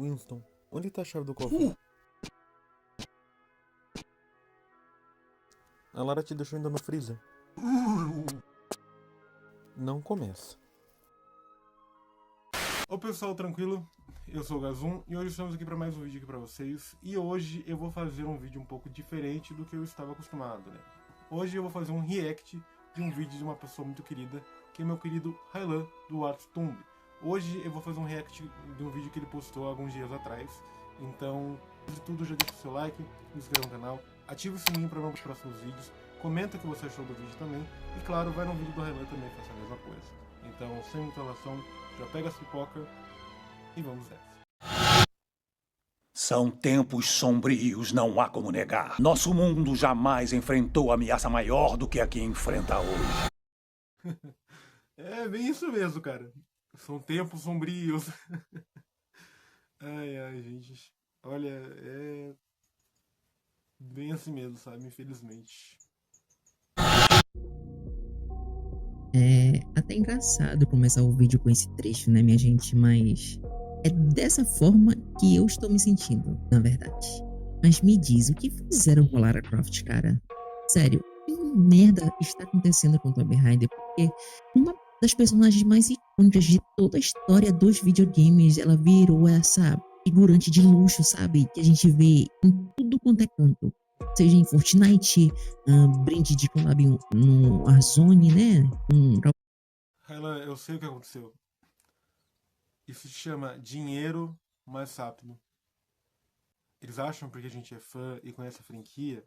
Winston, onde tá a chave do cofre? A Lara te deixou ainda no freezer. Não começa. Ô pessoal, tranquilo? Eu sou o Gazum e hoje estamos aqui para mais um vídeo aqui para vocês. E hoje eu vou fazer um vídeo um pouco diferente do que eu estava acostumado, né? Hoje eu vou fazer um react de um vídeo de uma pessoa muito querida, que é meu querido Hylan, do ArtTumb. Hoje eu vou fazer um react de um vídeo que ele postou alguns dias atrás. Então, antes de tudo, já deixa o seu like, se inscreva no canal, ativa o sininho para ver os próximos vídeos, comenta o que você achou do vídeo também, e claro, vai no vídeo do Hylan também, faça a mesma coisa. Então, sem muita enrolação, já pega as pipoca e vamos nessa. São tempos sombrios, não há como negar. Nosso mundo jamais enfrentou ameaça maior do que a que enfrenta hoje. É bem isso mesmo, cara. São tempos sombrios. Ai, gente. Olha, é bem assim mesmo, sabe? Infelizmente. É até engraçado começar o vídeo com esse trecho, né, minha gente? Mas é dessa forma que eu estou me sentindo, na verdade. Mas me diz, o que fizeram com a Lara Croft, cara? Sério, que merda está acontecendo com Tomb Raider? Porque uma das personagens mais icônicas de toda a história dos videogames, ela virou essa figurante de luxo, sabe? Que a gente vê em tudo quanto é canto. Seja em Fortnite, brinde de collab no Warzone, né? Hylan, eu sei o que aconteceu. Isso se chama dinheiro mais rápido. Eles acham porque a gente é fã e conhece a franquia,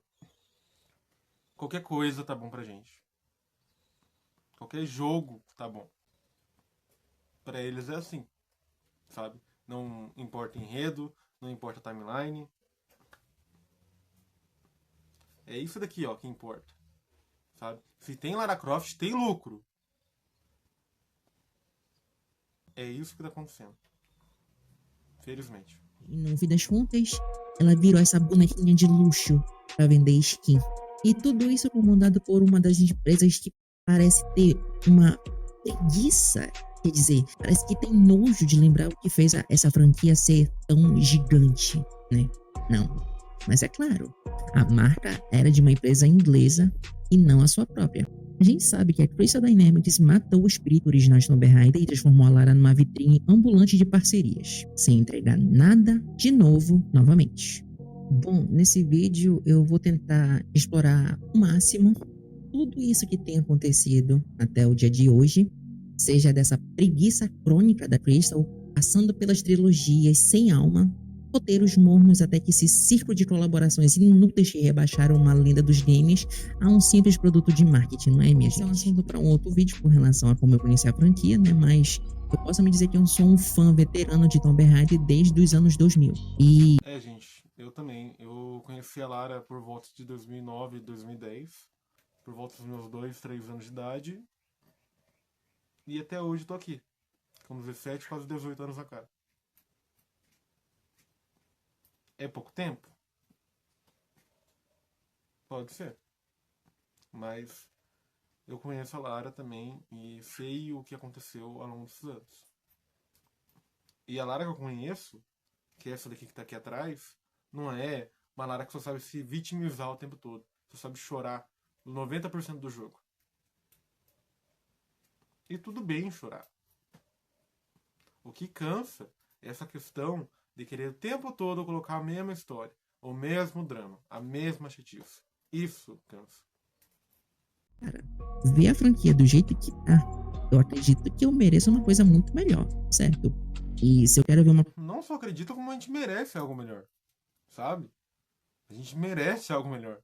qualquer coisa tá bom pra gente. Qualquer jogo tá bom. Pra eles é assim, sabe? Não importa enredo, não importa timeline. É isso daqui, ó, que importa. Sabe? Se tem Lara Croft, tem lucro. É isso que tá acontecendo. Felizmente. E no fim das contas, ela virou essa bonequinha de luxo para vender skin. E tudo isso comandado por uma das empresas que parece ter uma preguiça. Quer dizer, parece que tem nojo de lembrar o que fez essa franquia ser tão gigante, né? Não. Mas é claro, a marca era de uma empresa inglesa e não a sua própria. A gente sabe que a Crystal Dynamics matou o espírito original de Tomb Raider e transformou a Lara numa vitrine ambulante de parcerias, sem entregar nada de novo novamente. Bom, nesse vídeo eu vou tentar explorar o máximo tudo isso que tem acontecido até o dia de hoje, seja dessa preguiça crônica da Crystal, passando pelas trilogias sem alma, roteiros mornos até que esse circo de colaborações inúteis que rebaixaram uma lenda dos games a um simples produto de marketing, não é, minha gente? É um assunto para um outro vídeo com relação a como eu conheci a franquia, né? Mas eu posso me dizer que eu sou um fã veterano de Tomb Raider desde os anos 2000. É, gente, eu também. Eu conheci a Lara por volta de 2009, 2010. Por volta dos meus 2, 3 anos de idade. E até hoje tô aqui. Com 17, quase 18 anos na cara. É pouco tempo? Pode ser. Mas eu conheço a Lara também e sei o que aconteceu ao longo desses anos. E a Lara que eu conheço, que é essa daqui que tá aqui atrás, não é uma Lara que só sabe se vitimizar o tempo todo. Só sabe chorar 90% do jogo. E tudo bem chorar. O que cansa é essa questão de querer o tempo todo colocar a mesma história, o mesmo drama, a mesma chatice. Isso cansa. Cara, ver a franquia do jeito que tá, eu acredito que eu mereço uma coisa muito melhor, certo? E se eu quero ver uma... Não só acredito como a gente merece algo melhor, sabe? A gente merece algo melhor,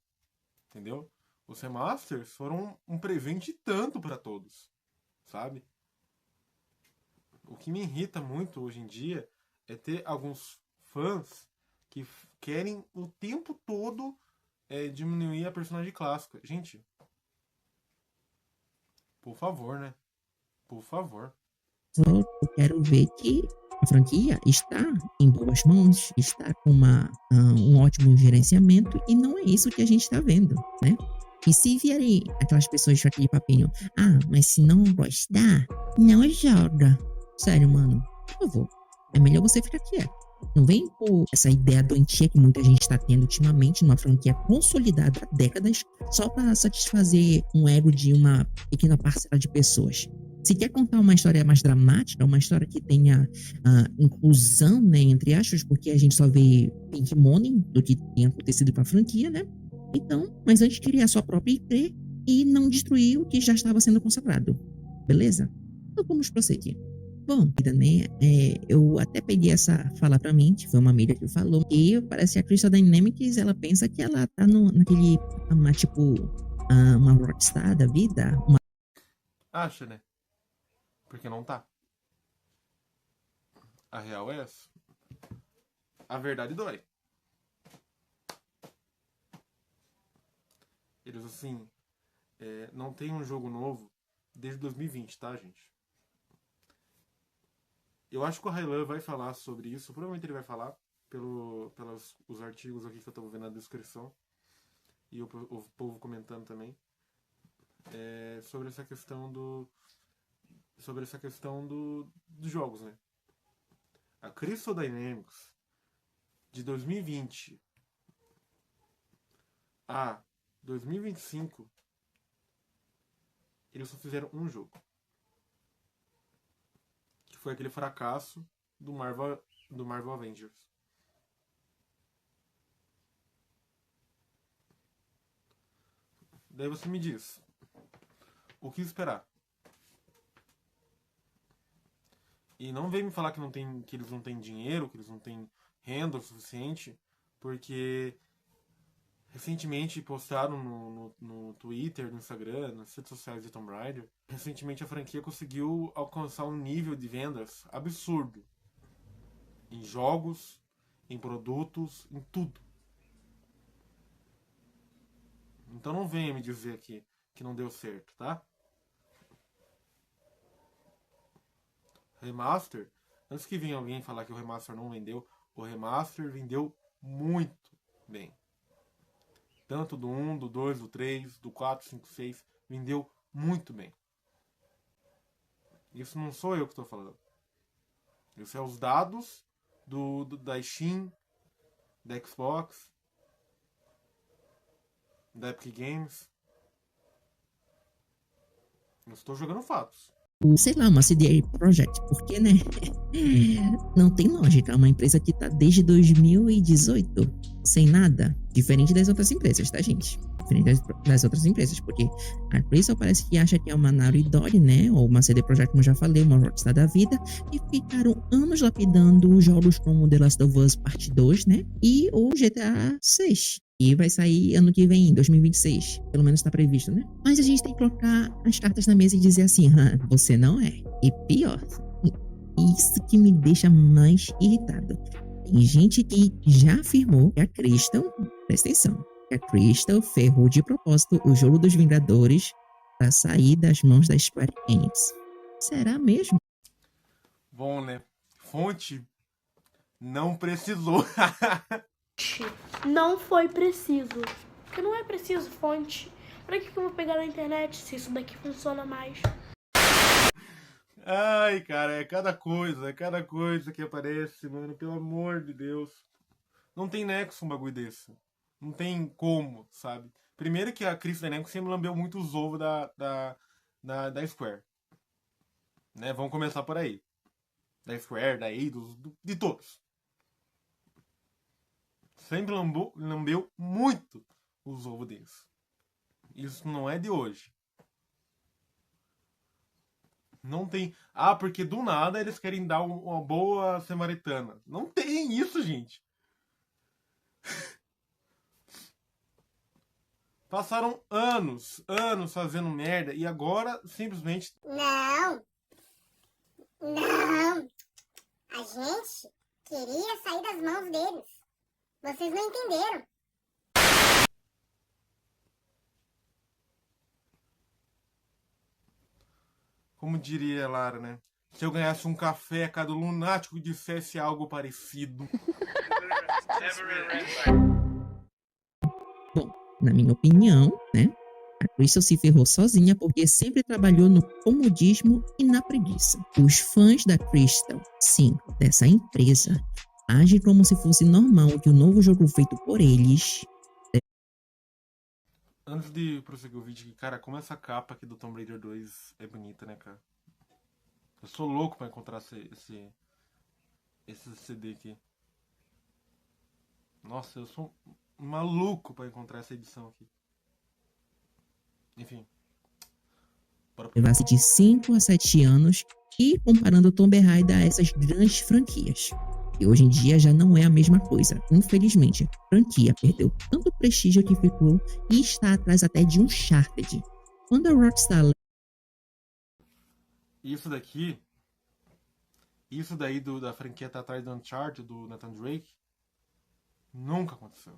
entendeu? Os remasters foram um presente tanto pra todos, sabe? O que me irrita muito hoje em dia é ter alguns fãs que querem o tempo todo diminuir a personagem clássica. Gente, por favor, né? Por favor. Eu quero ver que a franquia está em boas mãos, está com um ótimo gerenciamento e não é isso que a gente está vendo, né? E se vierem aquelas pessoas com aquele papinho, mas se não gostar, não joga. Sério, mano, por favor, é melhor você ficar quieto. Não vem por essa ideia doentia que muita gente está tendo ultimamente numa franquia consolidada há décadas só para satisfazer um ego de uma pequena parcela de pessoas. Se quer contar uma história mais dramática, uma história que tenha inclusão, né, entre aspas, porque a gente só vê pink money do que tem acontecido com a franquia, né? Então, mas antes criar sua própria IP e não destruir o que já estava sendo consagrado. Beleza? Então vamos prosseguir. Bom, né, eu até peguei essa fala pra mim, que foi uma amiga que falou, e parece que a Crystal Dynamics, ela pensa que ela tá naquele, uma rockstar da vida, Acha, né? Porque não tá. A real é essa. A verdade dói. Eles, assim, não tem um jogo novo desde 2020, tá, gente? Eu acho que o Railan vai falar sobre isso. Provavelmente ele vai falar pelos os artigos aqui que eu tô vendo na descrição. E o povo comentando também. Sobre essa questão dos jogos, né? A Crystal Dynamics de 2020 a 2025 eles só fizeram um jogo. Que foi aquele fracasso do Marvel Avengers. Daí você me diz, o que esperar? E não vem me falar que eles não têm dinheiro, que eles não têm renda o suficiente, porque recentemente postaram no Twitter, no Instagram, nas redes sociais de Tomb Raider, recentemente a franquia conseguiu alcançar um nível de vendas absurdo. Em jogos, em produtos, em tudo. Então não venha me dizer aqui que não deu certo, tá? Remaster, antes que venha alguém falar que o Remaster não vendeu, o Remaster vendeu muito bem. Tanto do 1, do 2, do 3, do 4, 5, 6, vendeu muito bem. Isso não sou eu que estou falando. Isso é os dados da Steam, da Xbox, da Epic Games. Eu estou jogando fatos. Sei lá, uma CD Projekt, porque, né? Não tem lógica, é uma empresa que tá desde 2018 sem nada, diferente das outras empresas, tá, gente? Diferente das outras empresas, porque a Crystal parece que acha que é uma Naughty Dog, né? Ou uma CD Projekt, como eu já falei, uma Rockstar da vida, e ficaram anos lapidando jogos como The Last of Us Parte 2, né? E o GTA 6. E vai sair ano que vem, 2026. Pelo menos tá previsto, né? Mas a gente tem que colocar as cartas na mesa e dizer assim, você não é. E pior, isso que me deixa mais irritado. Tem gente que já afirmou que a Crystal, presta atenção, que a Crystal ferrou de propósito o jogo dos Vingadores para sair das mãos da Square Enix. Será mesmo? Bom, né? Fonte não precisou. Não foi preciso. Porque não é preciso fonte. Pra que eu vou pegar na internet se isso daqui funciona mais? Ai, cara, é cada coisa que aparece, mano, pelo amor de Deus. Não tem nexo um bagulho desse. Não tem como, sabe? Primeiro que a Crystal Dynamics sempre lambeu muito os ovos da Square. Né? Vamos começar por aí. Da Square, da Eidos, de todos. Sempre lambeu muito os ovos deles. Isso não é de hoje. Não tem... porque do nada eles querem dar uma boa samaritana. Não tem isso, gente. Passaram anos fazendo merda e agora simplesmente... Não. A gente queria sair das mãos deles. Vocês não entenderam. Como diria Lara, né? Se eu ganhasse um café, cada lunático dissesse algo parecido. Bom, na minha opinião, né? A Crystal se ferrou sozinha porque sempre trabalhou no comodismo e na preguiça. Os fãs da Crystal, sim, dessa empresa, agem como se fosse normal que o novo jogo feito por eles. Antes de prosseguir o vídeo, cara, como essa capa aqui do Tomb Raider 2 é bonita, né, cara? Eu sou louco pra encontrar esse CD aqui. Nossa, eu sou maluco pra encontrar essa edição aqui. Enfim. Bora pro... Levasse de 5 a 7 anos e comparando Tomb Raider a essas grandes franquias. E hoje em dia já não é a mesma coisa. Infelizmente, a franquia perdeu tanto prestígio que ficou e está atrás até de Uncharted. Quando a Rockstar... Isso daí da franquia tá atrás do Uncharted, do Nathan Drake, nunca aconteceu.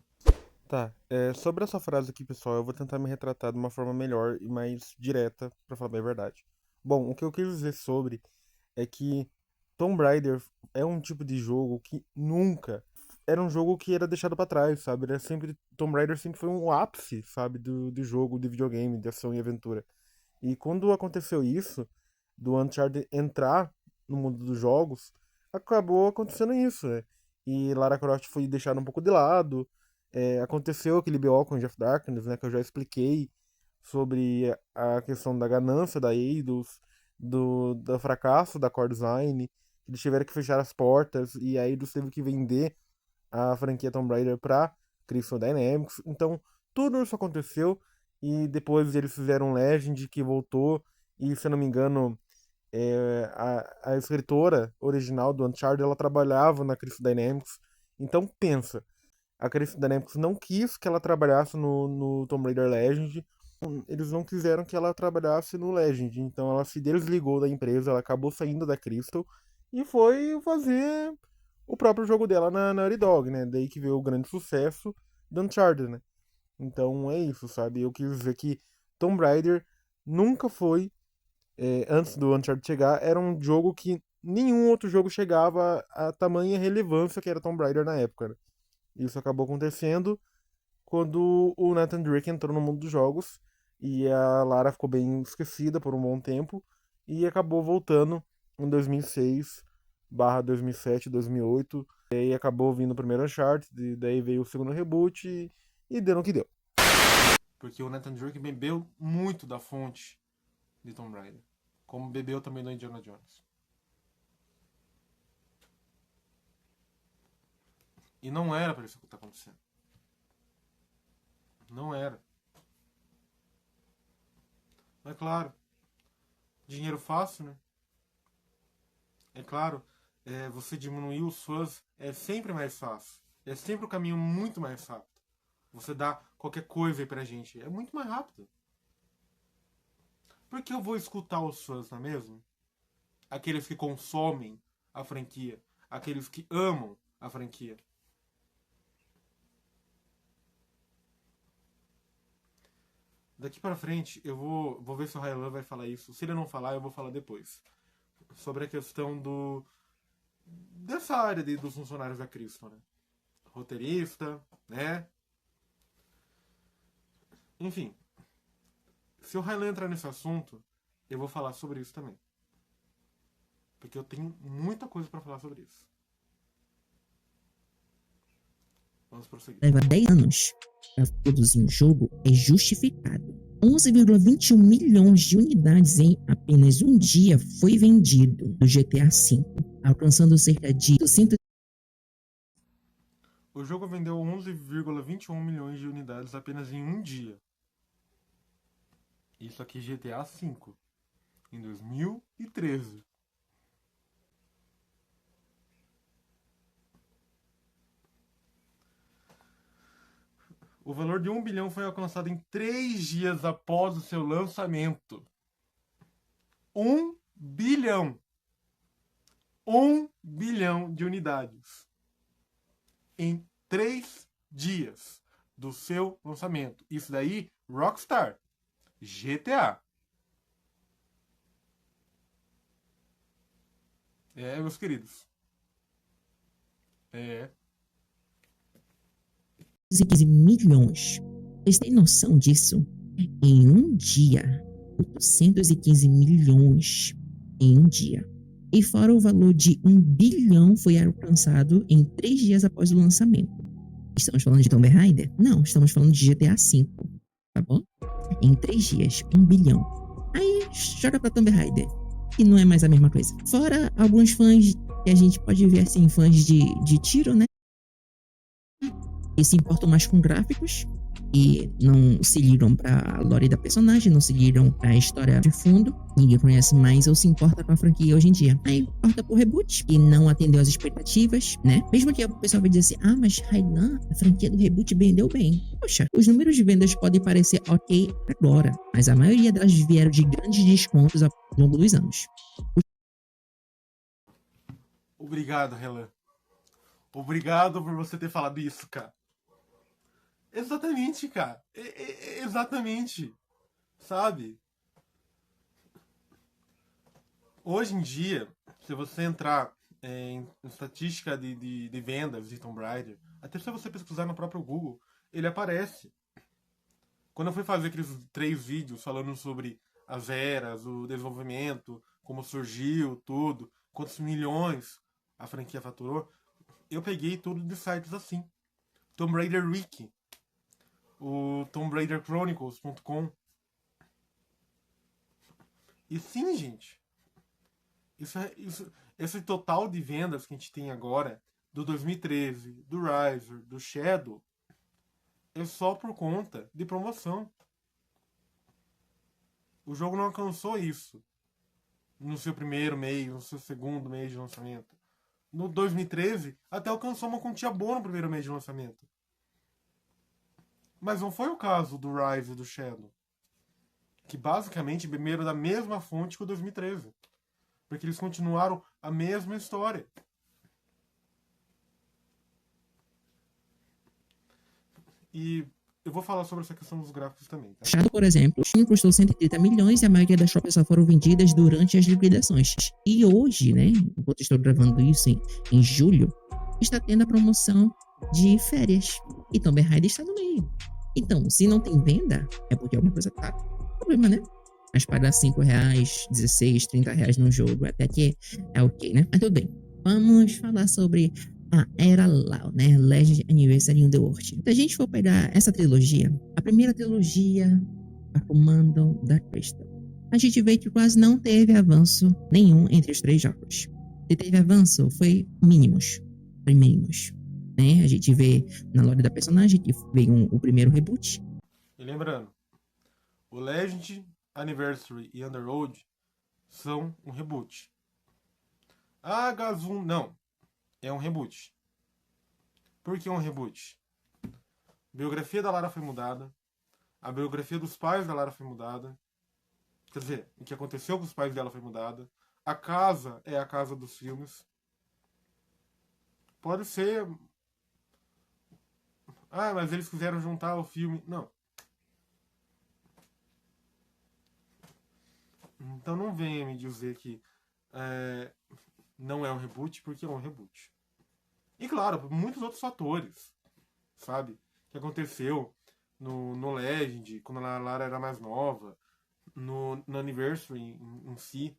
Tá, sobre essa frase aqui, pessoal, eu vou tentar me retratar de uma forma melhor e mais direta, pra falar bem a verdade. Bom, o que eu quis dizer sobre é que Tomb Raider é um tipo de jogo que nunca era um jogo que era deixado pra trás, sabe? Era sempre, Tomb Raider sempre foi um ápice, sabe, do jogo de videogame, de ação e aventura. E quando aconteceu isso, do Uncharted entrar no mundo dos jogos, acabou acontecendo isso, né? E Lara Croft foi deixada um pouco de lado. Aconteceu aquele BO com Jeff Darkness, né? Que eu já expliquei sobre a questão da ganância da Eidos, do fracasso da Core Design. Eles tiveram que fechar as portas e a Eidos teve que vender a franquia Tomb Raider pra Crystal Dynamics. Então, tudo isso aconteceu e depois eles fizeram Legend, que voltou. E, se eu não me engano, a escritora original do Uncharted, ela trabalhava na Crystal Dynamics. Então, pensa, a Crystal Dynamics não quis que ela trabalhasse no Tomb Raider Legend. Eles não quiseram que ela trabalhasse no Legend. Então, ela se desligou da empresa, ela acabou saindo da Crystal e foi fazer o próprio jogo dela na Naughty Dog, né? Daí que veio o grande sucesso do Uncharted, né? Então, é isso, sabe? Eu quis dizer que Tomb Raider nunca foi, antes do Uncharted chegar, era um jogo que nenhum outro jogo chegava a tamanha relevância que era Tomb Raider na época, né? Isso acabou acontecendo quando o Nathan Drake entrou no mundo dos jogos e a Lara ficou bem esquecida por um bom tempo e acabou voltando em 2006 2007, 2008, e aí acabou vindo o primeiro Uncharted, daí veio o segundo reboot e deu no que deu. Porque o Nathan Drake bebeu muito da fonte de Tomb Raider, como bebeu também do Indiana Jones. E não era pra isso que tá acontecendo. Não era. Mas claro, dinheiro fácil, né? É claro, você diminuir os fãs é sempre mais fácil. É sempre o caminho muito mais rápido. Você dá qualquer coisa aí pra gente. É muito mais rápido. Porque eu vou escutar os fãs, não é mesmo? Aqueles que consomem a franquia. Aqueles que amam a franquia. Daqui pra frente, eu vou ver se o Raylan vai falar isso. Se ele não falar, eu vou falar depois. Sobre a questão dessa área dos funcionários da Crystal, né? Roteirista, né? Enfim. Se o Raylan entrar nesse assunto, eu vou falar sobre isso também. Porque eu tenho muita coisa pra falar sobre isso. Vamos prosseguir. Leva 10 anos para produzir um jogo é justificado. 11,21 milhões de unidades em apenas um dia foi vendido do GTA V, alcançando cerca de 200. O jogo vendeu 11,21 milhões de unidades apenas em um dia. Isso aqui GTA V, em 2013. O valor de 1 bilhão foi alcançado em 3 dias após o seu lançamento. 1 bilhão. 1 bilhão de unidades. Em 3 dias do seu lançamento. Isso daí, Rockstar. GTA. Meus queridos. 15 milhões. Vocês têm noção disso? Em um dia. 815 milhões em um dia. E fora o valor de 1 bilhão foi alcançado em 3 dias após o lançamento. Estamos falando de Tomb Raider? Não, estamos falando de GTA V, tá bom? Em 3 dias, 1 bilhão. Aí joga pra Tomb Raider, que não é mais a mesma coisa. Fora alguns fãs que a gente pode ver assim, fãs de tiro, né? Que se importam mais com gráficos e não se ligam pra lore da personagem, não se ligam pra história de fundo, ninguém conhece mais ou se importa com a franquia hoje em dia. Aí porta pro reboot e não atendeu às expectativas, né? Mesmo que o pessoal vai dizer assim, mas Rainan, a franquia do reboot vendeu bem. Poxa, os números de vendas podem parecer ok agora, mas a maioria delas vieram de grandes descontos ao longo dos anos. Obrigado, Relan. Obrigado por você ter falado isso, cara. Exatamente, cara. Exatamente. Sabe? Hoje em dia, se você entrar em estatística de vendas de Tomb Raider, até se você pesquisar no próprio Google, ele aparece. Quando eu fui fazer aqueles 3 vídeos falando sobre as eras, o desenvolvimento, como surgiu, tudo, quantos milhões a franquia faturou, eu peguei tudo de sites assim. Tomb Raider Wiki, o TombRaiderChronicles.com. E sim, gente, esse total de vendas que a gente tem agora, do 2013, do Rise, do Shadow, é só por conta de promoção. O jogo não alcançou isso no seu primeiro mês, no seu segundo mês de lançamento. No 2013, até alcançou uma quantia boa no primeiro mês de lançamento. Mas não foi o caso do Rise e do Shadow, que basicamente beberam da mesma fonte que o 2013. Porque eles continuaram a mesma história. E eu vou falar sobre essa questão dos gráficos também, tá? Shadow, por exemplo, Steam custou 130 milhões e a maioria das cópias só foram vendidas durante as liquidações. E hoje, né, enquanto estou gravando isso em julho, está tendo a promoção de férias. E Tomb Raider está no meio. Então, se não tem venda, é porque alguma coisa tá com problema, né? Mas pagar R$5, 16, R$30 num jogo, até que é ok, né? Mas tudo bem. Vamos falar sobre a Era Lau, né? Legend Anniversary Underworld. Se a gente for pegar essa trilogia, a primeira trilogia, a Comando da Crystal, a gente vê que quase não teve avanço nenhum entre os 3 jogos. Se teve avanço, foi mínimos. Né? A gente vê na lore da personagem que veio o primeiro reboot. E lembrando, o Legend, Anniversary e Underworld são um reboot. A H1 não, é um reboot. Por que um reboot? A biografia da Lara foi mudada, a biografia dos pais da Lara foi mudada, quer dizer, o que aconteceu com os pais dela foi mudada, a casa é a casa dos filmes. Pode ser... mas eles quiseram juntar o filme... Não. Então não venha me dizer que não é um reboot, porque é um reboot. E claro, por muitos outros fatores, sabe? Que aconteceu no Legend, quando a Lara era mais nova, no Anniversary em si,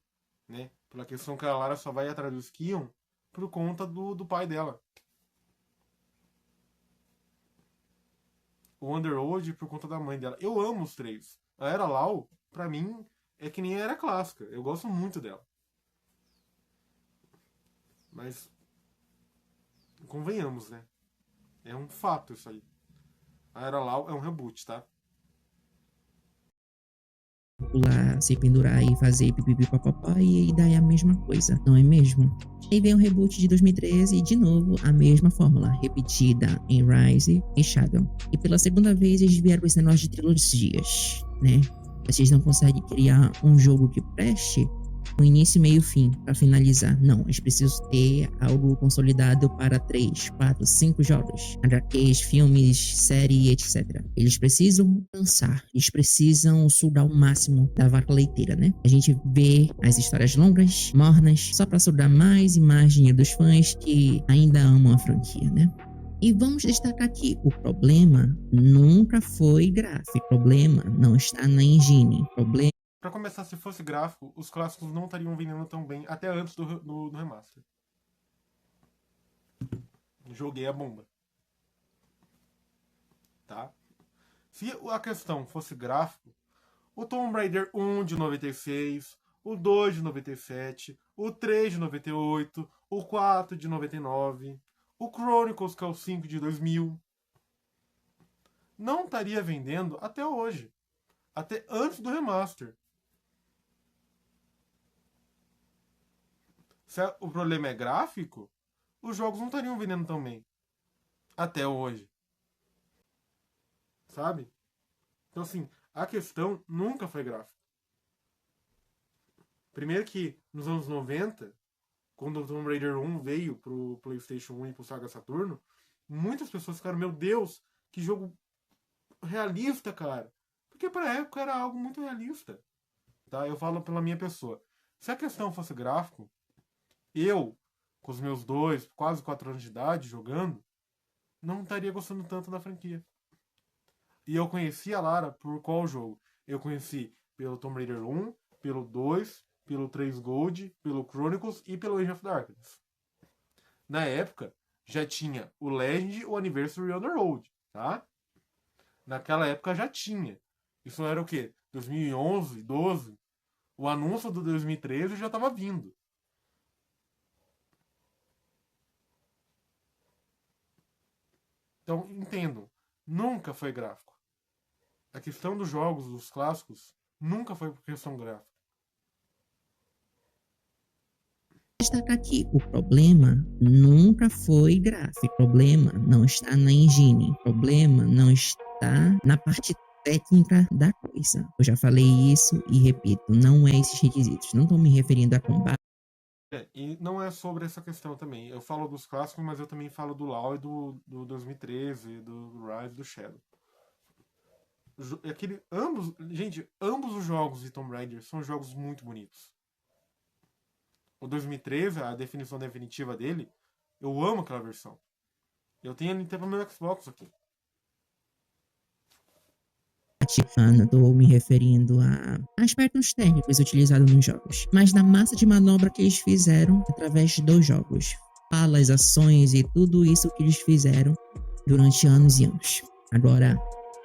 né? Pela questão que a Lara só vai atrás dos Kion por conta do pai dela. O Underworld por conta da mãe dela. Eu amo os 3. A Era Lau, pra mim, é que nem a Era Clássica. Eu gosto muito dela. Mas convenhamos, né? É um fato isso aí. A Era Lau é um reboot, tá? Pular, se pendurar e fazer pipipi papapá e daí a mesma coisa, não é mesmo? Aí vem o reboot de 2013 e de novo a mesma fórmula, repetida em Rise e Shadow. E pela segunda vez eles vieram com esse negócio de trilogias, né? Vocês não conseguem criar um jogo que preste um início, meio e fim para finalizar. Não, eles precisam ter algo consolidado para 3, 4, 5 jogos, HQs, filmes, série, etc. Eles precisam cansar, eles precisam sugar o máximo da vaca leiteira, né? A gente vê as histórias longas, mornas, só para sugar mais e mais dinheiro dos fãs que ainda amam a franquia, né? E vamos destacar aqui, o problema nunca foi gráfico, o problema não está na engine, o problema Pra começar, se fosse gráfico, os clássicos não estariam vendendo tão bem até antes do remaster. Joguei a bomba. Tá? Se a questão fosse gráfico, o Tomb Raider 1 de 96, o 2 de 97, o 3 de 98, o 4 de 99, o Chronicles, que é o 5 de 2000, não estaria vendendo até hoje. Até antes do remaster. Se o problema é gráfico, os jogos não estariam vendendo tão bem. Até hoje. Sabe? Então, assim, a questão nunca foi gráfica. Primeiro que, nos anos 90, quando o Tomb Raider 1 veio pro PlayStation 1 e pro Sega Saturno, muitas pessoas ficaram, meu Deus, que jogo realista, cara. Porque pra época era algo muito realista. Tá? Eu falo pela minha pessoa. Se a questão fosse gráfico, eu, com os meus 2, quase 4 anos de idade, jogando, não estaria gostando tanto da franquia. E eu conheci a Lara por qual jogo? Eu conheci pelo Tomb Raider 1, pelo 2, pelo 3 Gold, pelo Chronicles e pelo Age of Darkness. Na época, já tinha o Legend, o Anniversary on the Road, tá? Naquela época já tinha. Isso era o quê? 2011, 12? O anúncio do 2013 já estava vindo. Então, entendam. Nunca foi gráfico. A questão dos jogos, dos clássicos, nunca foi por questão gráfica. Destacar aqui, o problema nunca foi gráfico, o problema não está na engine, o problema não está na parte técnica da coisa. Eu já falei isso e repito, não é esses requisitos. Não estou me referindo a combate. E não é sobre essa questão também. Eu falo dos clássicos, mas eu também falo do LoL e do 2013, do Rise, do Shadow. Ambos os jogos de Tomb Raider são jogos muito bonitos. O 2013, a definição definitiva dele, eu amo aquela versão. Eu tenho ele até pro meu Xbox aqui. Não estou me referindo a aspectos técnicos utilizados nos jogos, mas da massa de manobra que eles fizeram através dos jogos. Falas, ações e tudo isso que eles fizeram durante anos e anos. Agora,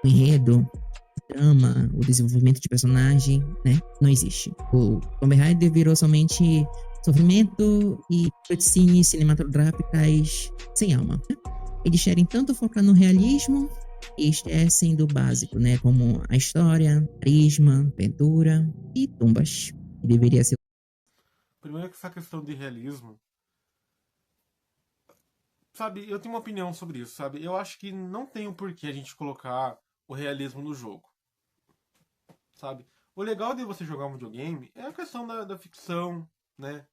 o enredo, a trama, o desenvolvimento de personagem, né, não existe. O Tomb Raider virou somente sofrimento e cutscenes cinematográficas sem alma. Eles querem tanto focar no realismo e esquecem do básico, né? Como a história, carisma, aventura e tumbas. Deveria ser. Primeiro que essa questão de realismo, sabe, eu tenho uma opinião sobre isso, sabe? Eu acho que não tem o porquê a gente colocar o realismo no jogo, sabe? O legal de você jogar um videogame é a questão da ficção, né?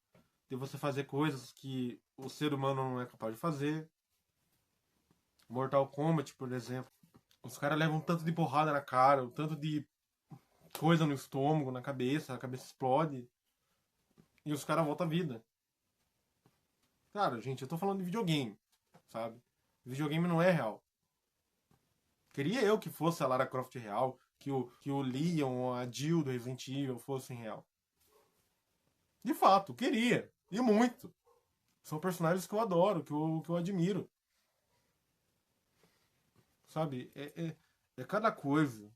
De você fazer coisas que o ser humano não é capaz de fazer. Mortal Kombat, por exemplo. Os caras levam tanto de porrada na cara, tanto de coisa no estômago, na cabeça, a cabeça explode. E os caras voltam à vida. Cara, gente, eu tô falando de videogame, sabe? Videogame não é real. Queria eu que fosse a Lara Croft real, que o Leon, a Jill do Resident Evil fossem real. De fato, queria. E muito. São personagens que eu adoro, que eu admiro. Sabe? É cada coisa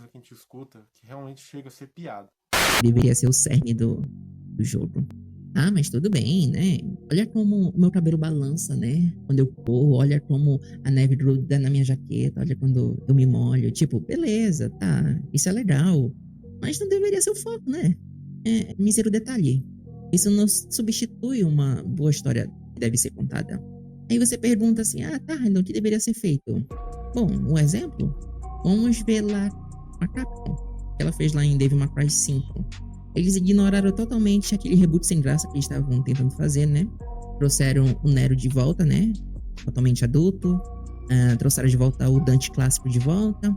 que a gente escuta que realmente chega a ser piada. Deveria ser o cerne do jogo. Ah, mas tudo bem, né? Olha como o meu cabelo balança, né? Quando eu corro, olha como a neve gruda na minha jaqueta, olha quando eu me molho. Tipo, beleza, tá, isso é legal. Mas não deveria ser o foco, né? É mísero detalhe. Isso não substitui uma boa história que deve ser contada. Aí você pergunta assim, tá, então o que deveria ser feito? Bom, um exemplo? Vamos ver lá a Capcom, que ela fez lá em Devil May Cry 5. Eles ignoraram totalmente aquele reboot sem graça que eles estavam tentando fazer, né? Trouxeram o Nero de volta, né? Totalmente adulto. Trouxeram de volta o Dante clássico de volta.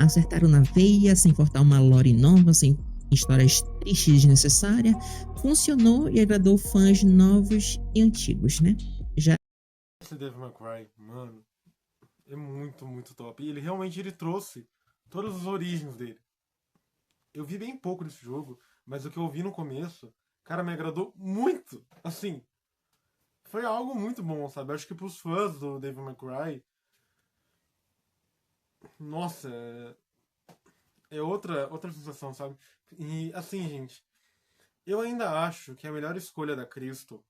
Acertaram na veia, sem cortar uma lore nova, sem histórias tristes e desnecessárias. Funcionou e agradou fãs novos e antigos, né? Esse Devil May Cry, mano, é muito, muito top. E ele realmente trouxe todas as origens dele. Eu vi bem pouco desse jogo, mas o que eu vi no começo, cara, me agradou muito. Assim, foi algo muito bom, sabe? Acho que pros fãs do Devil May Cry, nossa, é outra sensação, sabe? E assim, gente, eu ainda acho que a melhor escolha da Crystal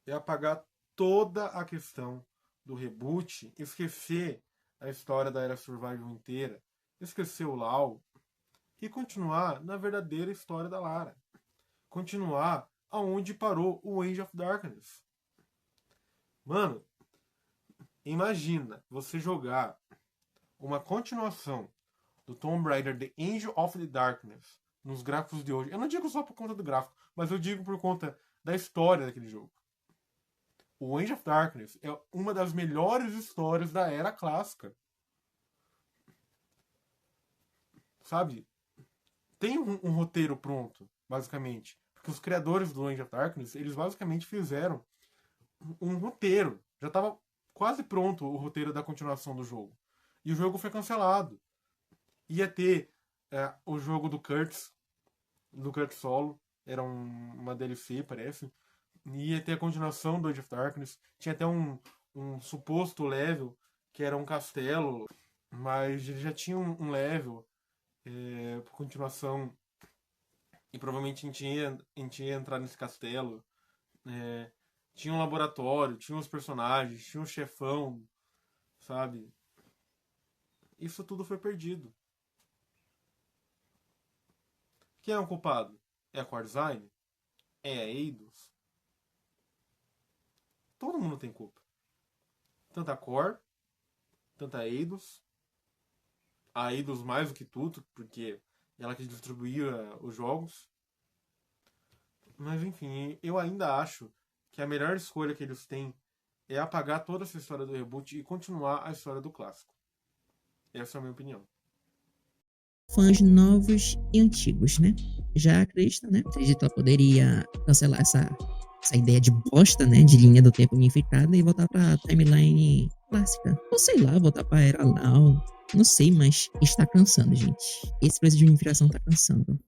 é apagar toda a questão do reboot, esquecer a história da Era Survival inteira, esquecer o Lau e continuar na verdadeira história da Lara. Continuar aonde parou o Age of Darkness. Mano, imagina você jogar uma continuação do Tomb Raider The Angel of the Darkness nos gráficos de hoje. Eu não digo só por conta do gráfico, mas eu digo por conta da história daquele jogo. O Age of Darkness é uma das melhores histórias da era clássica. Sabe? Tem um roteiro pronto, basicamente. Porque os criadores do Age of Darkness, eles basicamente fizeram um roteiro. Já estava quase pronto o roteiro da continuação do jogo. E o jogo foi cancelado. Ia ter o jogo do Kurtz Solo. Era uma DLC, parece. Ia ter a continuação do Age of Darkness. Tinha até um suposto level, que era um castelo. Mas ele já tinha um level por continuação. E provavelmente a gente ia entrar nesse castelo. Tinha um laboratório, tinha os personagens, tinha um chefão, sabe? Isso tudo foi perdido. Quem é o culpado? É a Corzine? É a Eidos? Todo mundo tem culpa. Tanto a Cor, tanto a Eidos. A Eidos mais do que tudo, porque ela que distribuía os jogos. Mas enfim, eu ainda acho que a melhor escolha que eles têm é apagar toda essa história do reboot e continuar a história do clássico. Essa é a minha opinião. Fãs novos e antigos, né? Já acredita, né? Acredito que ela poderia cancelar essa ideia de bosta, né? De linha do tempo unificada e voltar pra timeline clássica. Ou sei lá, voltar pra Era Lau. Não sei, mas está cansando, gente. Esse preço de unificação tá cansando,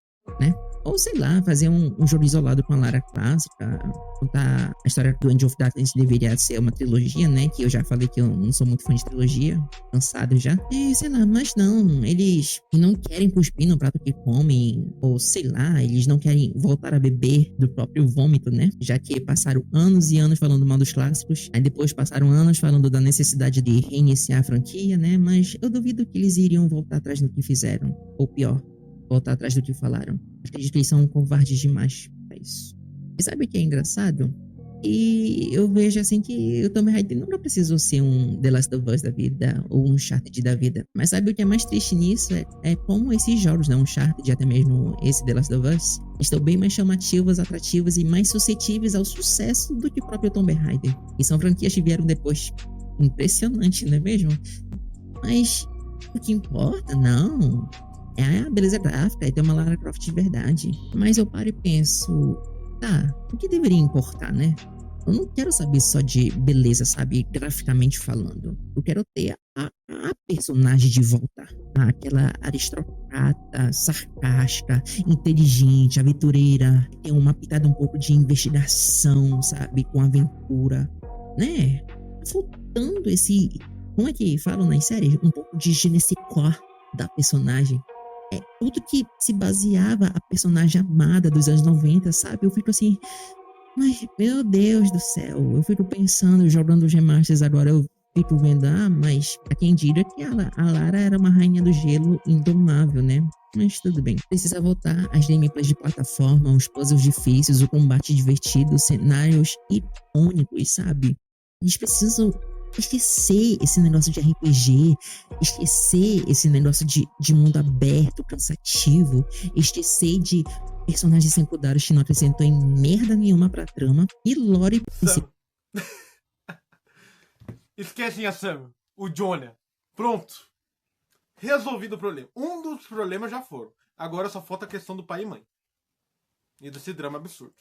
né? Ou sei lá, fazer um jogo isolado com a Lara clássica, contar a história do End of Darkness deveria ser uma trilogia, né? Que eu já falei que eu não sou muito fã de trilogia, cansado já. E sei lá, mas não, eles não querem cuspir no prato que comem, ou sei lá, eles não querem voltar a beber do próprio vômito, né? Já que passaram anos e anos falando mal dos clássicos, aí depois passaram anos falando da necessidade de reiniciar a franquia, né? Mas eu duvido que eles iriam voltar atrás do que fizeram, ou pior, voltar atrás do que falaram. Acredito que eles são covardes demais pra isso. E sabe o que é engraçado? E eu vejo assim que o Tomb Raider nunca precisou ser um The Last of Us da vida ou um Uncharted da vida. Mas sabe o que é mais triste nisso? É como esses jogos, né? Uncharted, até mesmo esse The Last of Us, estão bem mais chamativos, atrativos e mais suscetíveis ao sucesso do que o próprio Tomb Raider. E são franquias que vieram depois. Impressionante, não é mesmo? Mas o que importa, não, é a beleza gráfica e ter uma Lara Croft de verdade. Mas eu paro e penso, tá, o que deveria importar, né? Eu não quero saber só de beleza, sabe, graficamente falando. Eu quero ter a personagem de volta. Aquela aristocrata, sarcástica, inteligente, aventureira. Tem uma pitada um pouco de investigação, sabe, com aventura, né? Faltando esse, como é que falam nas séries? Um pouco de je ne sais quoi da personagem. É tudo que se baseava a personagem amada dos anos 90, sabe? Eu fico assim, mas meu Deus do céu, eu fico pensando, jogando os remasters agora, eu fico vendo, mas a quem diria que a Lara era uma rainha do gelo indomável, né? Mas tudo bem. Precisa voltar às gameplays de plataforma, os puzzles difíceis, o combate divertido, cenários icônicos, sabe? Eles precisam esquecer esse negócio de RPG, esquecer esse negócio de mundo aberto, cansativo, esquecer de personagens secundários que não acrescentam em merda nenhuma pra trama e lore Sam. Esquecem a Sam, o Jonah. Pronto. Resolvido o problema. Um dos problemas já foram. Agora só falta a questão do pai e mãe. E desse drama absurdo.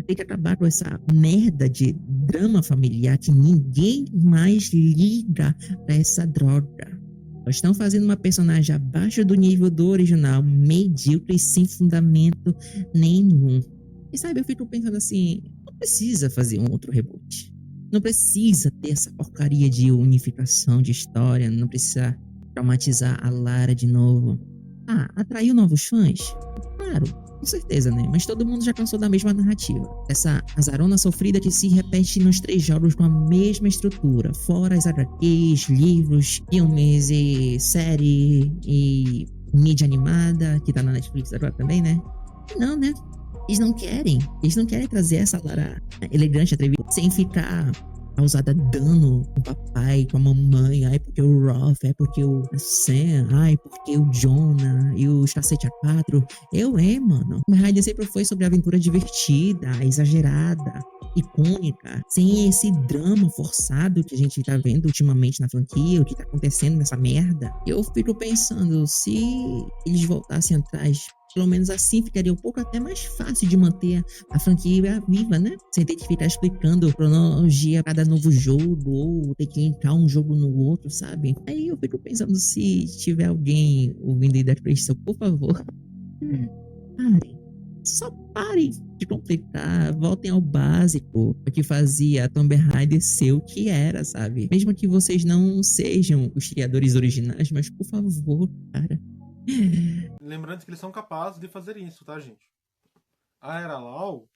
Tem que acabar com essa merda de drama familiar que ninguém mais liga pra essa droga. Só estão fazendo uma personagem abaixo do nível do original, medíocre e sem fundamento nenhum. E sabe, eu fico pensando assim, não precisa fazer um outro reboot. Não precisa ter essa porcaria de unificação de história, não precisa traumatizar a Lara de novo. Ah, atraiu novos fãs? Claro, com certeza, né? Mas todo mundo já cansou da mesma narrativa. Essa azarona sofrida que se repete nos 3 jogos com a mesma estrutura. Fora as HQs, livros, filmes e série e mídia animada, que tá na Netflix agora também, né? Não, né? Eles não querem. Eles não querem trazer essa Lara elegante, atrevida, sem ficar causada dano com o papai, com a mamãe, ai porque o Roth, ai porque o Sam, ai porque o Jonah e os cacete A4. Mano. O Raiden sempre foi sobre aventura divertida, exagerada, icônica, sem esse drama forçado que a gente tá vendo ultimamente na franquia, o que tá acontecendo nessa merda. Eu fico pensando, se eles voltassem atrás, pelo menos assim ficaria um pouco até mais fácil de manter a franquia viva, né? Sem ter que ficar explicando cronologia cada novo jogo ou ter que linkar um jogo no outro, sabe? Aí eu fico pensando, se tiver alguém ouvindo aí da PlayStation, por favor, parem. Só parem de complicar, voltem ao básico, o que fazia a Tomb Raider ser o que era, sabe? Mesmo que vocês não sejam os criadores originais, mas por favor, cara. Lembrando que eles são capazes de fazer isso, tá, gente? A Era Lau,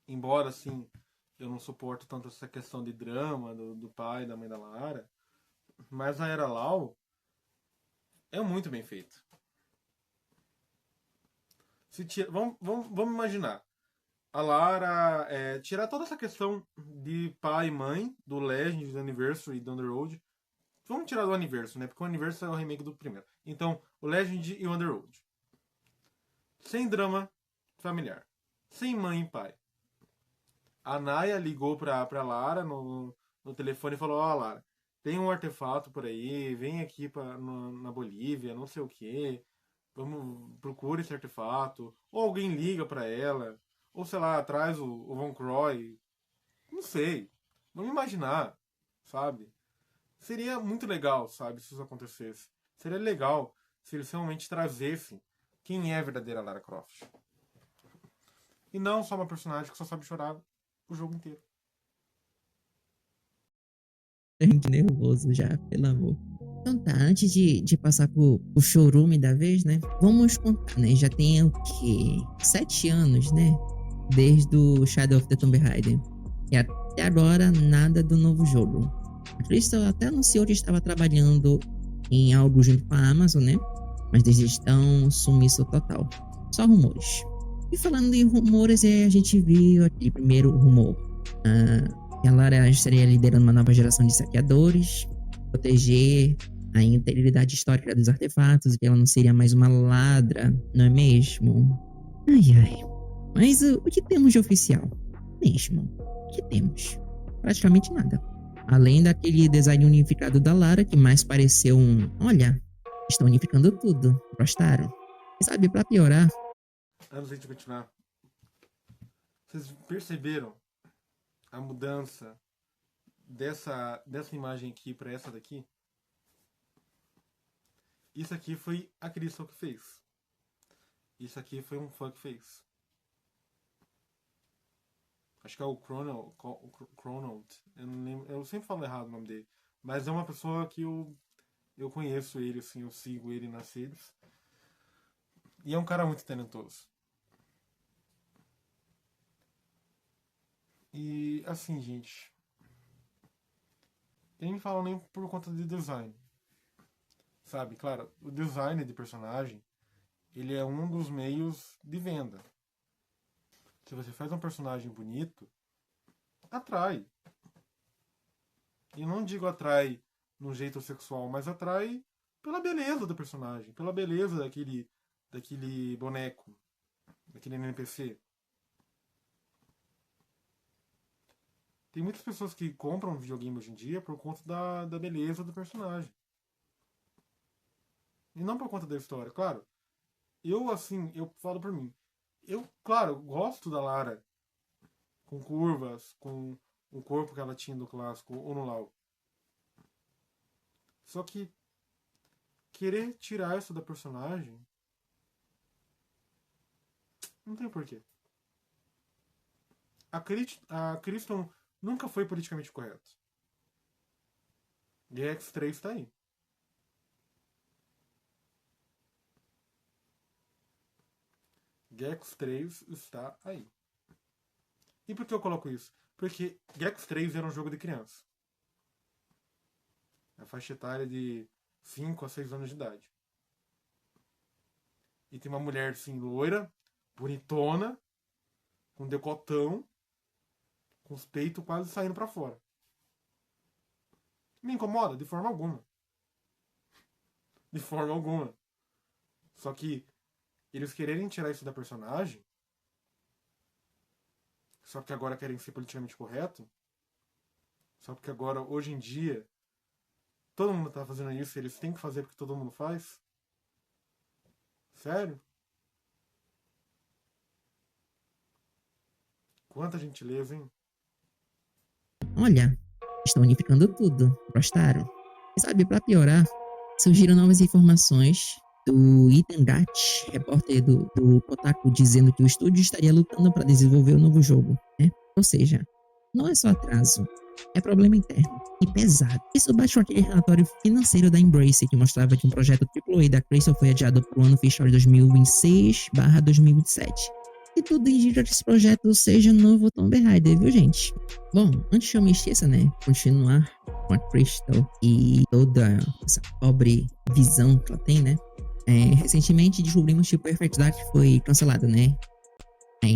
embora, assim, eu não suporto tanto essa questão de drama do pai e da mãe da Lara, mas a Era Lau é muito bem feita. Vamos imaginar. A Lara, tirar toda essa questão de pai e mãe, do Legend, do Anniversary e do Underworld. Vamos tirar do Anniversary, né? Porque o Anniversary é o remake do primeiro. Então, o Legend e o Underworld. Sem drama familiar. Sem mãe e pai. A Naya ligou pra Lara no telefone e falou: ó, Lara, tem um artefato por aí, vem aqui na Bolívia, não sei o que. Procura esse artefato. Ou alguém liga pra ela. Ou, sei lá, traz o Von Croy. Não sei. Vamos imaginar, sabe? Seria muito legal, sabe, se isso acontecesse. Seria legal se eles realmente trazessem quem é a verdadeira Lara Croft. E não só uma personagem que só sabe chorar o jogo inteiro. Tô nervoso já, pelo amor. Então tá, antes de passar pro chorume da vez, né? Vamos contar, né? Já tem o quê? 7 anos, né? Desde o Shadow of the Tomb Raider. E até agora, nada do novo jogo. A Crystal até anunciou que estava trabalhando em algo junto com a Amazon, né? Mas desde então, sumiço total. Só rumores. E falando em rumores, a gente viu aquele primeiro rumor. Que a Lara estaria liderando uma nova geração de saqueadores, proteger a integridade histórica dos artefatos, que ela não seria mais uma ladra, não é mesmo? Ai, ai. Mas o que temos de oficial? Mesmo. O que temos? Praticamente nada. Além daquele design unificado da Lara, que mais pareceu olha, estão unificando tudo. Gostaram? E sabe, pra piorar... Antes de continuar, vocês perceberam a mudança dessa imagem aqui pra essa daqui? Isso aqui foi a Crystal que fez. Isso aqui foi um fã que fez. Acho que é o Chronold. Eu não lembro, eu sempre falo errado o nome dele. Mas é uma pessoa que eu conheço ele, assim, eu sigo ele nas redes. E é um cara muito talentoso. E assim, gente, eu nem falo nem por conta de design. Sabe, claro, o design de personagem, ele é um dos meios de venda. Se você faz um personagem bonito, atrai. E não digo atrai num jeito sexual, mas atrai pela beleza do personagem, pela beleza daquele boneco, daquele NPC. Tem muitas pessoas que compram videogame hoje em dia por conta da beleza do personagem. E não por conta da história. Claro, eu falo por mim. Eu, claro, gosto da Lara com curvas, com o corpo que ela tinha do clássico ou no LoL. Só que querer tirar isso da personagem não tem porquê. A Kristen nunca foi politicamente correta. E a X3 tá aí. Gex 3 está aí. E por que eu coloco isso? Porque Gex 3 era um jogo de criança. A faixa etária de 5 a 6 anos de idade. E tem uma mulher assim, loira, bonitona, com decotão, com os peitos quase saindo pra fora. Me incomoda? De forma alguma. De forma alguma. Só que eles quererem tirar isso da personagem, só porque agora querem ser politicamente correto, só porque agora, hoje em dia, todo mundo tá fazendo isso, eles têm que fazer porque todo mundo faz. Sério? Quanta gentileza, hein? Olha, estão unificando tudo. Gostaram? E sabe, pra piorar, surgiram novas informações do Ethan Gach, repórter do Kotaku, dizendo que o estúdio estaria lutando para desenvolver o novo jogo, né? Ou seja, não é só atraso, é problema interno e pesado. Isso bate com aquele relatório financeiro da Embracer que mostrava que um projeto AAA da Crystal foi adiado para o ano fiscal de 2026/2027. E tudo indica que esse projeto seja o novo Tomb Raider, viu, gente? Bom, antes que eu me esqueça, né, continuar com a Crystal e toda essa pobre visão que ela tem, né? Recentemente descobrimos que o Perfect Dark foi cancelado, né? A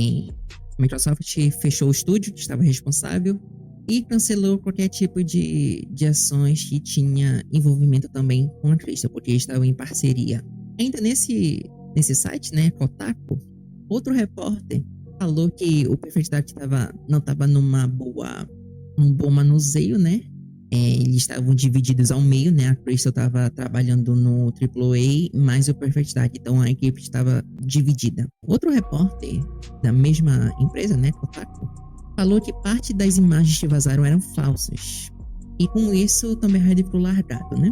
Microsoft fechou o estúdio que estava responsável e cancelou qualquer tipo de ações que tinha envolvimento também com a Crystal, porque estavam em parceria. Ainda nesse site, né, Kotaku, outro repórter falou que o Perfect Dark não estava num bom manuseio, né? Eles estavam divididos ao meio, né? A Crystal estava trabalhando no AAA, mais o Perfect Dark, então a equipe estava dividida. Outro repórter da mesma empresa, né, Kotaku, falou que parte das imagens que vazaram eram falsas. E com isso o Tomb Raider ficou largado, né?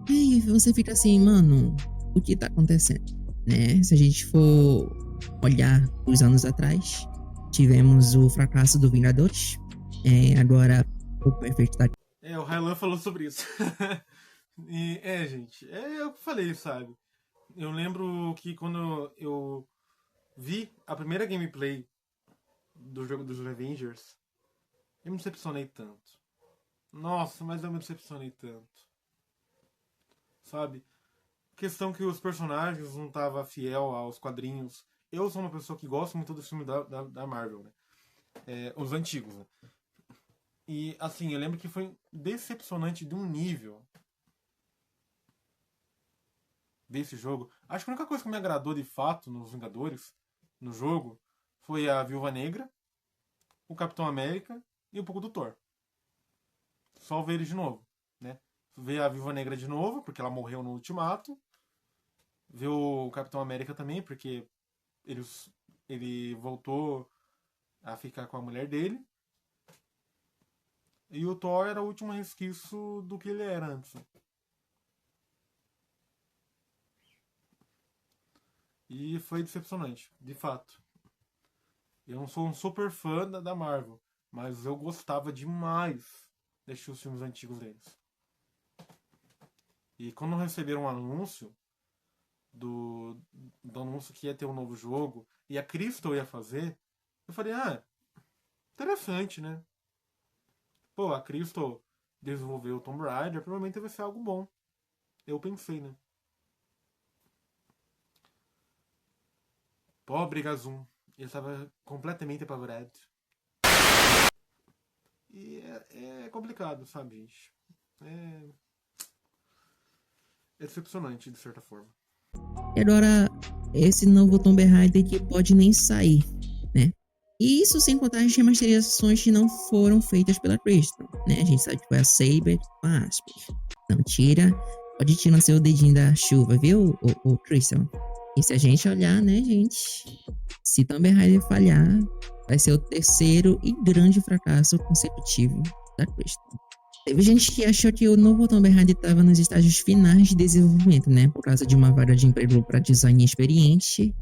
E você fica assim, mano, o que tá acontecendo? Né? Se a gente for olhar os anos atrás, tivemos o fracasso do Vingadores, agora o Perfect Dark. O Raylan falou sobre isso. E, gente, é o que eu falei, sabe? Eu lembro que quando eu vi a primeira gameplay do jogo dos Avengers, eu me decepcionei tanto. Nossa, mas eu me decepcionei tanto. Sabe? Questão que os personagens não estavam fiel aos quadrinhos. Eu sou uma pessoa que gosta muito dos filmes da Marvel, né? Os antigos, né? E, assim, eu lembro que foi decepcionante de um nível desse jogo. Acho que a única coisa que me agradou de fato nos Vingadores, no jogo, foi a Viúva Negra, o Capitão América e um pouco do Thor. Só ver eles de novo, né? Ver a Viúva Negra de novo, porque ela morreu no Ultimato. Ver o Capitão América também, porque ele voltou a ficar com a mulher dele. E o Thor era o último resquício do que ele era antes. E foi decepcionante, de fato. Eu não sou um super fã da Marvel, mas eu gostava demais de assistir os filmes antigos deles. E quando receberam um anúncio do anúncio que ia ter um novo jogo e a Crystal ia fazer, eu falei, interessante, né? Pô, a Crystal desenvolveu o Tomb Raider, provavelmente vai ser algo bom. Eu pensei, né? Pobre Gazum. Ele estava completamente apavorado. E é complicado, sabe, gente? É decepcionante, de certa forma. E agora, esse novo Tomb Raider que pode nem sair, né? E isso sem contar as remasterizações que não foram feitas pela Crystal, né? A gente sabe que foi a Saber com a Asper. Não tira, pode tirar seu dedinho da chuva, viu, o Crystal? E se a gente olhar, né, gente? Se Tomb Raider falhar, vai ser o terceiro e grande fracasso consecutivo da Crystal. Teve gente que achou que o novo Tomb Raider estava nos estágios finais de desenvolvimento, né? Por causa de uma vaga de emprego para design experiente.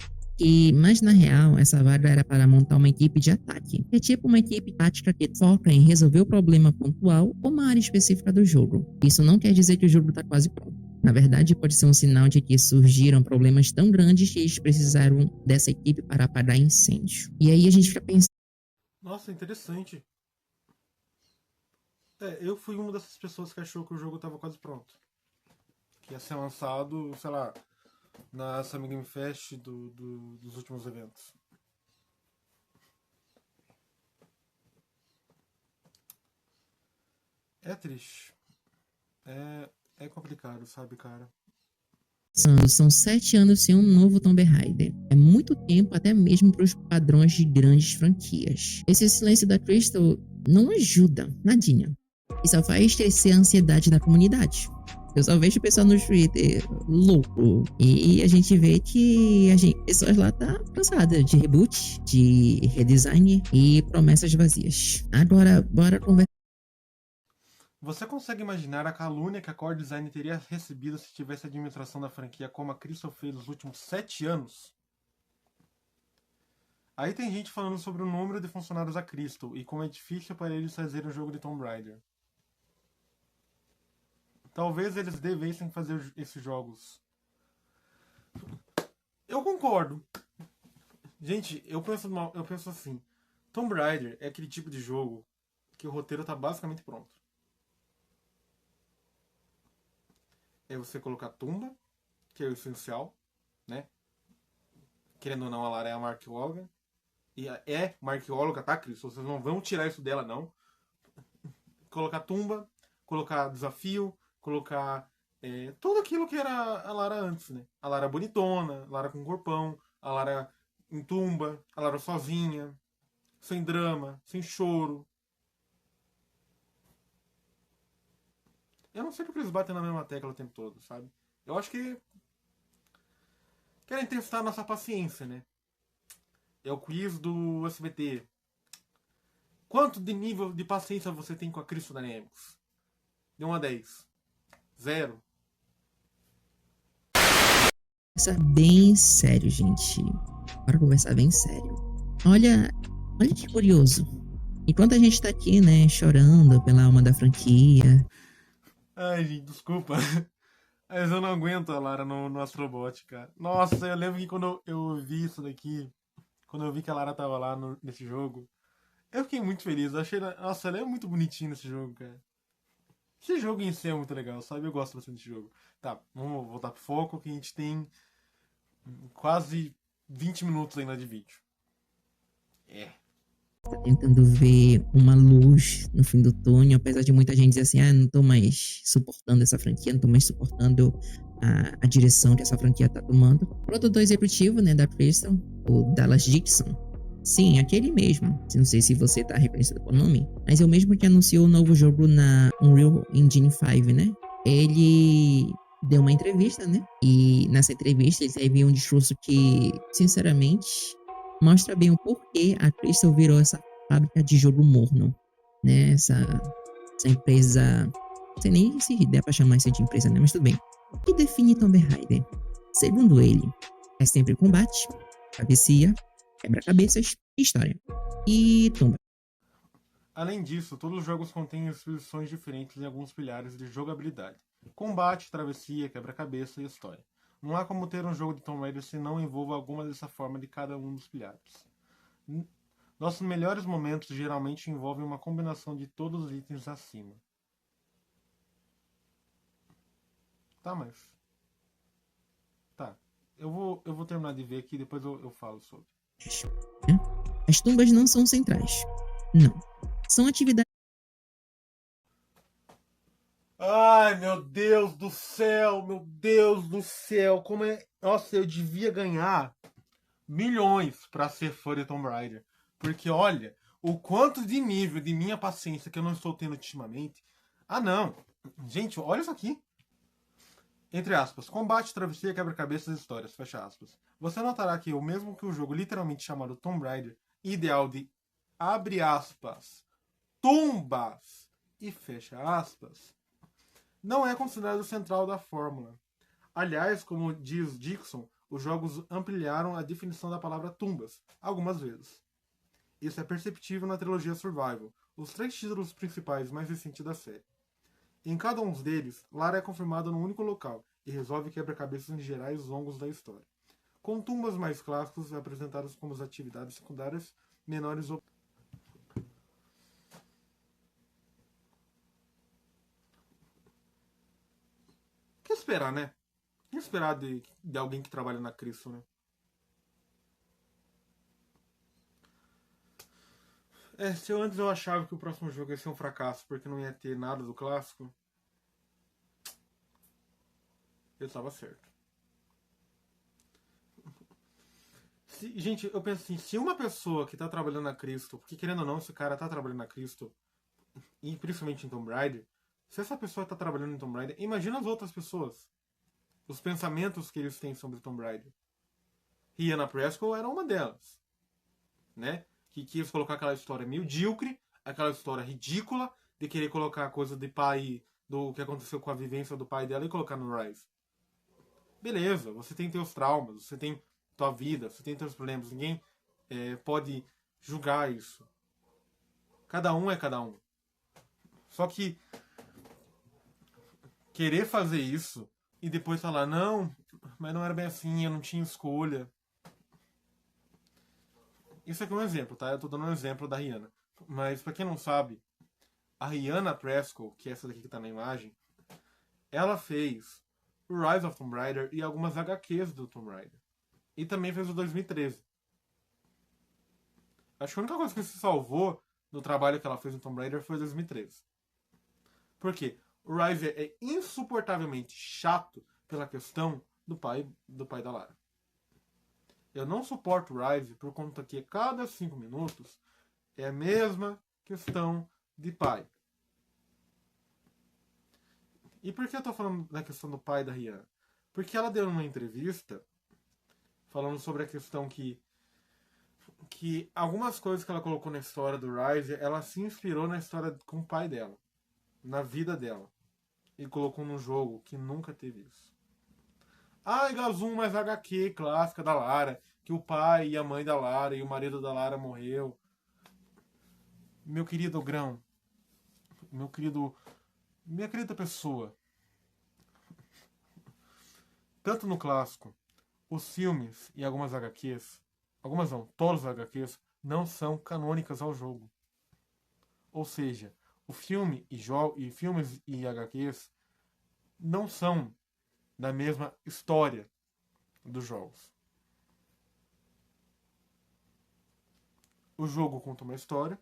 Mas na real, essa vaga era para montar uma equipe de ataque. É tipo uma equipe tática que foca em resolver o problema pontual ou uma área específica do jogo. Isso não quer dizer que o jogo está quase pronto. Na verdade, pode ser um sinal de que surgiram problemas tão grandes que eles precisaram dessa equipe para apagar incêndio. E aí a gente fica pensando. Nossa, interessante. Eu fui uma dessas pessoas que achou que o jogo estava quase pronto. Que ia ser lançado, sei lá, na Summer Game Fest dos últimos eventos. É triste. É complicado, sabe, cara? São 7 anos sem um novo Tomb Raider. É muito tempo até mesmo para os padrões de grandes franquias. Esse silêncio da Crystal não ajuda, nadinha. E só faz crescer a ansiedade da comunidade. Eu só vejo o pessoal no Twitter louco. E a gente vê que pessoas lá tá cansada de reboot, de redesign e promessas vazias. Agora, bora conversar. Você consegue imaginar a calúnia que a Core Design teria recebido se tivesse a administração da franquia como a Crystal fez nos últimos 7 anos? Aí tem gente falando sobre o número de funcionários da Crystal e como é difícil para eles fazerem o jogo de Tomb Raider. Talvez eles devessem fazer esses jogos. Eu concordo. Gente, eu penso assim. Tomb Raider é aquele tipo de jogo que o roteiro tá basicamente pronto. É você colocar tumba, que é o essencial, né? Querendo ou não, a Lara é a arqueóloga. E é uma arqueóloga, tá, Cris? Vocês não vão tirar isso dela, não. Colocar tumba, colocar desafio, colocar tudo aquilo que era a Lara antes, né? A Lara bonitona, a Lara com corpão, a Lara em tumba, a Lara sozinha, sem drama, sem choro. Eu não sei porque eles batem na mesma tecla o tempo todo, sabe? Eu acho que querem testar a nossa paciência, né? É o quiz do SBT. Quanto de nível de paciência você tem com a Crystal Dynamics? De 1 a 10. 0. Conversar bem sério, gente. Bora conversar bem sério. Olha que curioso. Enquanto a gente tá aqui, né, chorando pela alma da franquia. Ai, gente, desculpa. Mas eu não aguento a Lara no Astrobot, cara. Nossa, eu lembro que quando eu vi isso daqui, quando eu vi que a Lara tava lá nesse jogo, eu fiquei muito feliz. Eu achei, nossa, ela é muito bonitinha nesse jogo, cara. Esse jogo em si é muito legal, sabe? Eu gosto bastante desse jogo. Tá, vamos voltar pro foco, que a gente tem quase 20 minutos ainda de vídeo. Tá tentando ver uma luz no fim do túnel, apesar de muita gente dizer assim, não tô mais suportando essa franquia, não tô mais suportando a direção que essa franquia tá tomando. O produtor executivo, né, da Crystal, o Dallas Dixon, sim, aquele mesmo, não sei se você tá reconhecendo o nome, mas é o mesmo que anunciou o novo jogo na Unreal Engine 5, né? Ele deu uma entrevista, né? E nessa entrevista ele teve um discurso que, sinceramente, mostra bem o porquê a Crystal virou essa fábrica de jogo morno, né? Essa empresa, não sei nem se der pra chamar isso de empresa, né? Mas tudo bem. O que define Tomb Raider? Segundo ele, é sempre combate, travessia, quebra-cabeças e história. E tumba. Além disso, todos os jogos contêm exposições diferentes em alguns pilares de jogabilidade. Combate, travessia, quebra-cabeça e história. Não há como ter um jogo de Tomb Raider se não envolva alguma dessa forma de cada um dos pilares. Nossos melhores momentos geralmente envolvem uma combinação de todos os itens acima. Tá, mas... Tá. Eu vou terminar de ver aqui e depois eu falo sobre. As tumbas não são centrais. Não. São atividades... Ai, meu Deus do céu! Meu Deus do céu! Como é... Nossa, eu devia ganhar milhões pra ser fã de Tomb Raider. Porque, olha, o quanto de nível de minha paciência que eu não estou tendo ultimamente. Ah, não! Gente, olha isso aqui. Entre aspas, combate, travessia, quebra-cabeças e histórias, fecha aspas. Você notará que, o mesmo que o jogo literalmente chamado Tomb Raider, ideal de, abre aspas, tumbas e fecha aspas, não é considerado central da fórmula. Aliás, como diz Dixon, os jogos ampliaram a definição da palavra tumbas algumas vezes. Isso é perceptível na trilogia Survival, os 3 títulos principais mais recentes da série. Em cada um deles, Lara é confirmada num único local e resolve quebra-cabeças em gerais longos da história, com tumbas mais clássicos apresentadas como as atividades secundárias menores ou... O que esperar, né? O que esperar de alguém que trabalha na Cristo, né? Se antes eu achava que o próximo jogo ia ser um fracasso porque não ia ter nada do clássico, eu estava certo. Gente, eu penso assim, se uma pessoa que tá trabalhando na Cristo, porque querendo ou não, esse cara tá trabalhando na Cristo, e principalmente em Tomb Raider, se essa pessoa tá trabalhando em Tomb Raider, imagina as outras pessoas. Os pensamentos que eles têm sobre Tomb Raider. Rihanna Prescott era uma delas, né? Que quis colocar aquela história medíocre, aquela história ridícula, de querer colocar a coisa de pai, do que aconteceu com a vivência do pai dela e colocar no Rise. Beleza, você tem teus traumas, você tem tua vida, você tem teus problemas, ninguém pode julgar isso. Cada um é cada um. Só que querer fazer isso e depois falar, não, mas não era bem assim, eu não tinha escolha. Isso aqui é um exemplo, tá? Eu tô dando um exemplo da Rihanna. Mas pra quem não sabe, a Rihanna Prescott, que é essa daqui que tá na imagem, ela fez o Rise of Tomb Raider e algumas HQs do Tomb Raider. E também fez o 2013. Acho que a única coisa que se salvou do trabalho que ela fez no Tomb Raider foi o 2013. Por quê? O Rise é insuportavelmente chato pela questão do pai da Lara. Eu não suporto o Rise por conta que a cada 5 minutos é a mesma questão de pai. E por que eu tô falando da questão do pai da Rihanna? Porque ela deu uma entrevista falando sobre a questão que algumas coisas que ela colocou na história do Rise, ela se inspirou na história com o pai dela, na vida dela, e colocou num jogo que nunca teve isso. Ah, Gazum, mas HQ clássica da Lara, que o pai e a mãe da Lara e o marido da Lara morreu. Meu querido Grão, minha querida pessoa, tanto no clássico, os filmes e algumas HQs, algumas não, todas as HQs, não são canônicas ao jogo. Ou seja, o filme e filmes e HQs não são da mesma história dos jogos. O jogo conta uma história,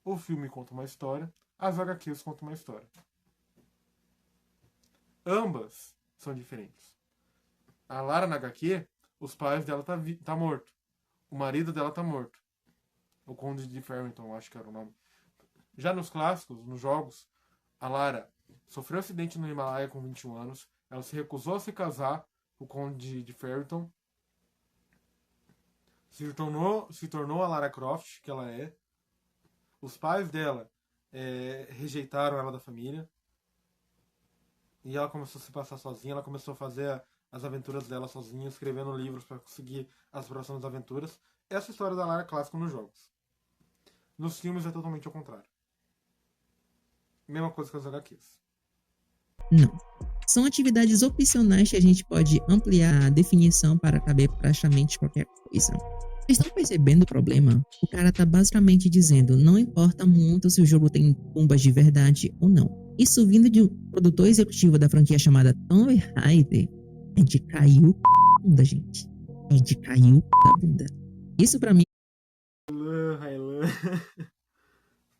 o filme conta uma história, as HQs contam uma história. Ambas são diferentes. A Lara na HQ, os pais dela tá morto. O marido dela tá morto. O Conde de Farrington, acho que era o nome. Já nos clássicos, nos jogos, a Lara sofreu um acidente no Himalaia com 21 anos. Ela se recusou a se casar com o Conde de Farrington. Se tornou a Lara Croft, que ela é. Os pais dela rejeitaram ela da família. E ela começou a se passar sozinha. Ela começou a fazer as aventuras dela sozinha, escrevendo livros para conseguir as próximas aventuras. Essa é a história da Lara clássica nos jogos. Nos filmes é totalmente ao contrário. Mesma coisa que as HQs. Não. São atividades opcionais que a gente pode ampliar a definição para caber praticamente qualquer coisa. Vocês estão percebendo o problema? O cara tá basicamente dizendo, não importa muito se o jogo tem tumbas de verdade ou não. Isso vindo de um produtor executivo da franquia chamada Tomb Raider, é de cair o c... da bunda, gente. É de cair o c... da bunda. Isso pra mim...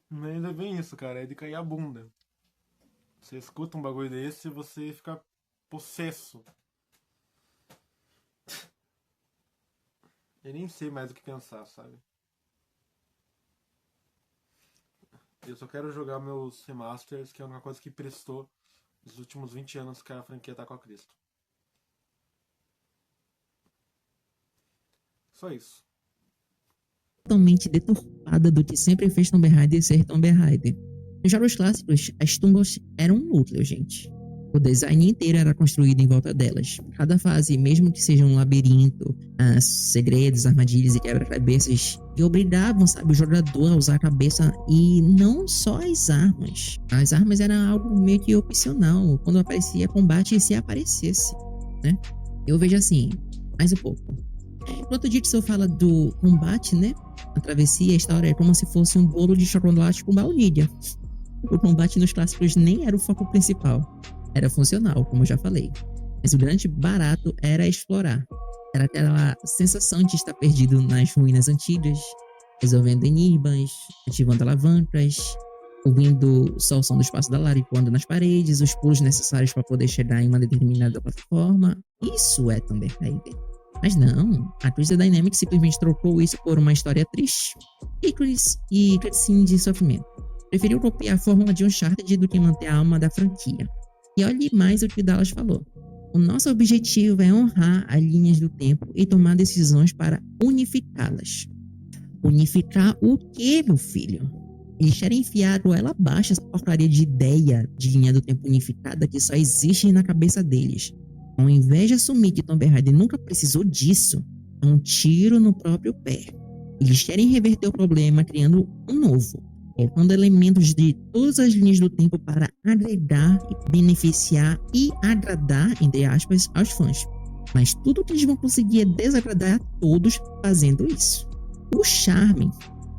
Mas ainda é bem isso, cara. É de cair a bunda. Você escuta um bagulho desse e você fica possesso. Eu nem sei mais o que pensar, sabe? Eu só quero jogar meus remasters, que é uma coisa que prestou nos últimos 20 anos que a franquia tá com a Cristo. Só isso. totalmente deturpada do que sempre fez Tomb Raider ser Tomb Raider. Nos jogos clássicos, as tumbas eram um núcleo, gente. O design inteiro era construído em volta delas. Cada fase, mesmo que seja um labirinto, segredos, armadilhas e quebra-cabeças, que obrigavam, sabe, o jogador a usar a cabeça e não só as armas. As armas eram algo meio que opcional, quando aparecia combate e se aparecesse, né? Eu vejo assim, mais um pouco. Enquanto o Jitsu fala do combate, né? A travessia, a história é como se fosse um bolo de chocolate com baunilha. O combate nos clássicos nem era o foco principal. Era funcional, como eu já falei. Mas o grande barato era explorar. Era aquela sensação de estar perdido nas ruínas antigas, resolvendo enigmas, ativando alavancas, ouvindo só o som do espaço da Lara voando nas paredes, os pulos necessários para poder chegar em uma determinada plataforma. Isso é Tomb Raider. Mas não, a Crystal Dynamics simplesmente trocou isso por uma história triste e cutscene de sofrimento. Preferiu copiar a fórmula de Uncharted do que manter a alma da franquia. E olhe mais o que Dallas falou. O nosso objetivo é honrar as linhas do tempo e tomar decisões para unificá-las. Unificar o quê, meu filho? Eles querem enfiar goela abaixo essa porcaria de ideia de linha do tempo unificada que só existe na cabeça deles. Ao invés de assumir que Tomb Raider nunca precisou disso, é um tiro no próprio pé. Eles querem reverter o problema criando um novo, colocando elementos de todas as linhas do tempo para agregar, beneficiar e agradar, entre aspas, aos fãs. Mas tudo que eles vão conseguir é desagradar a todos fazendo isso. O charme,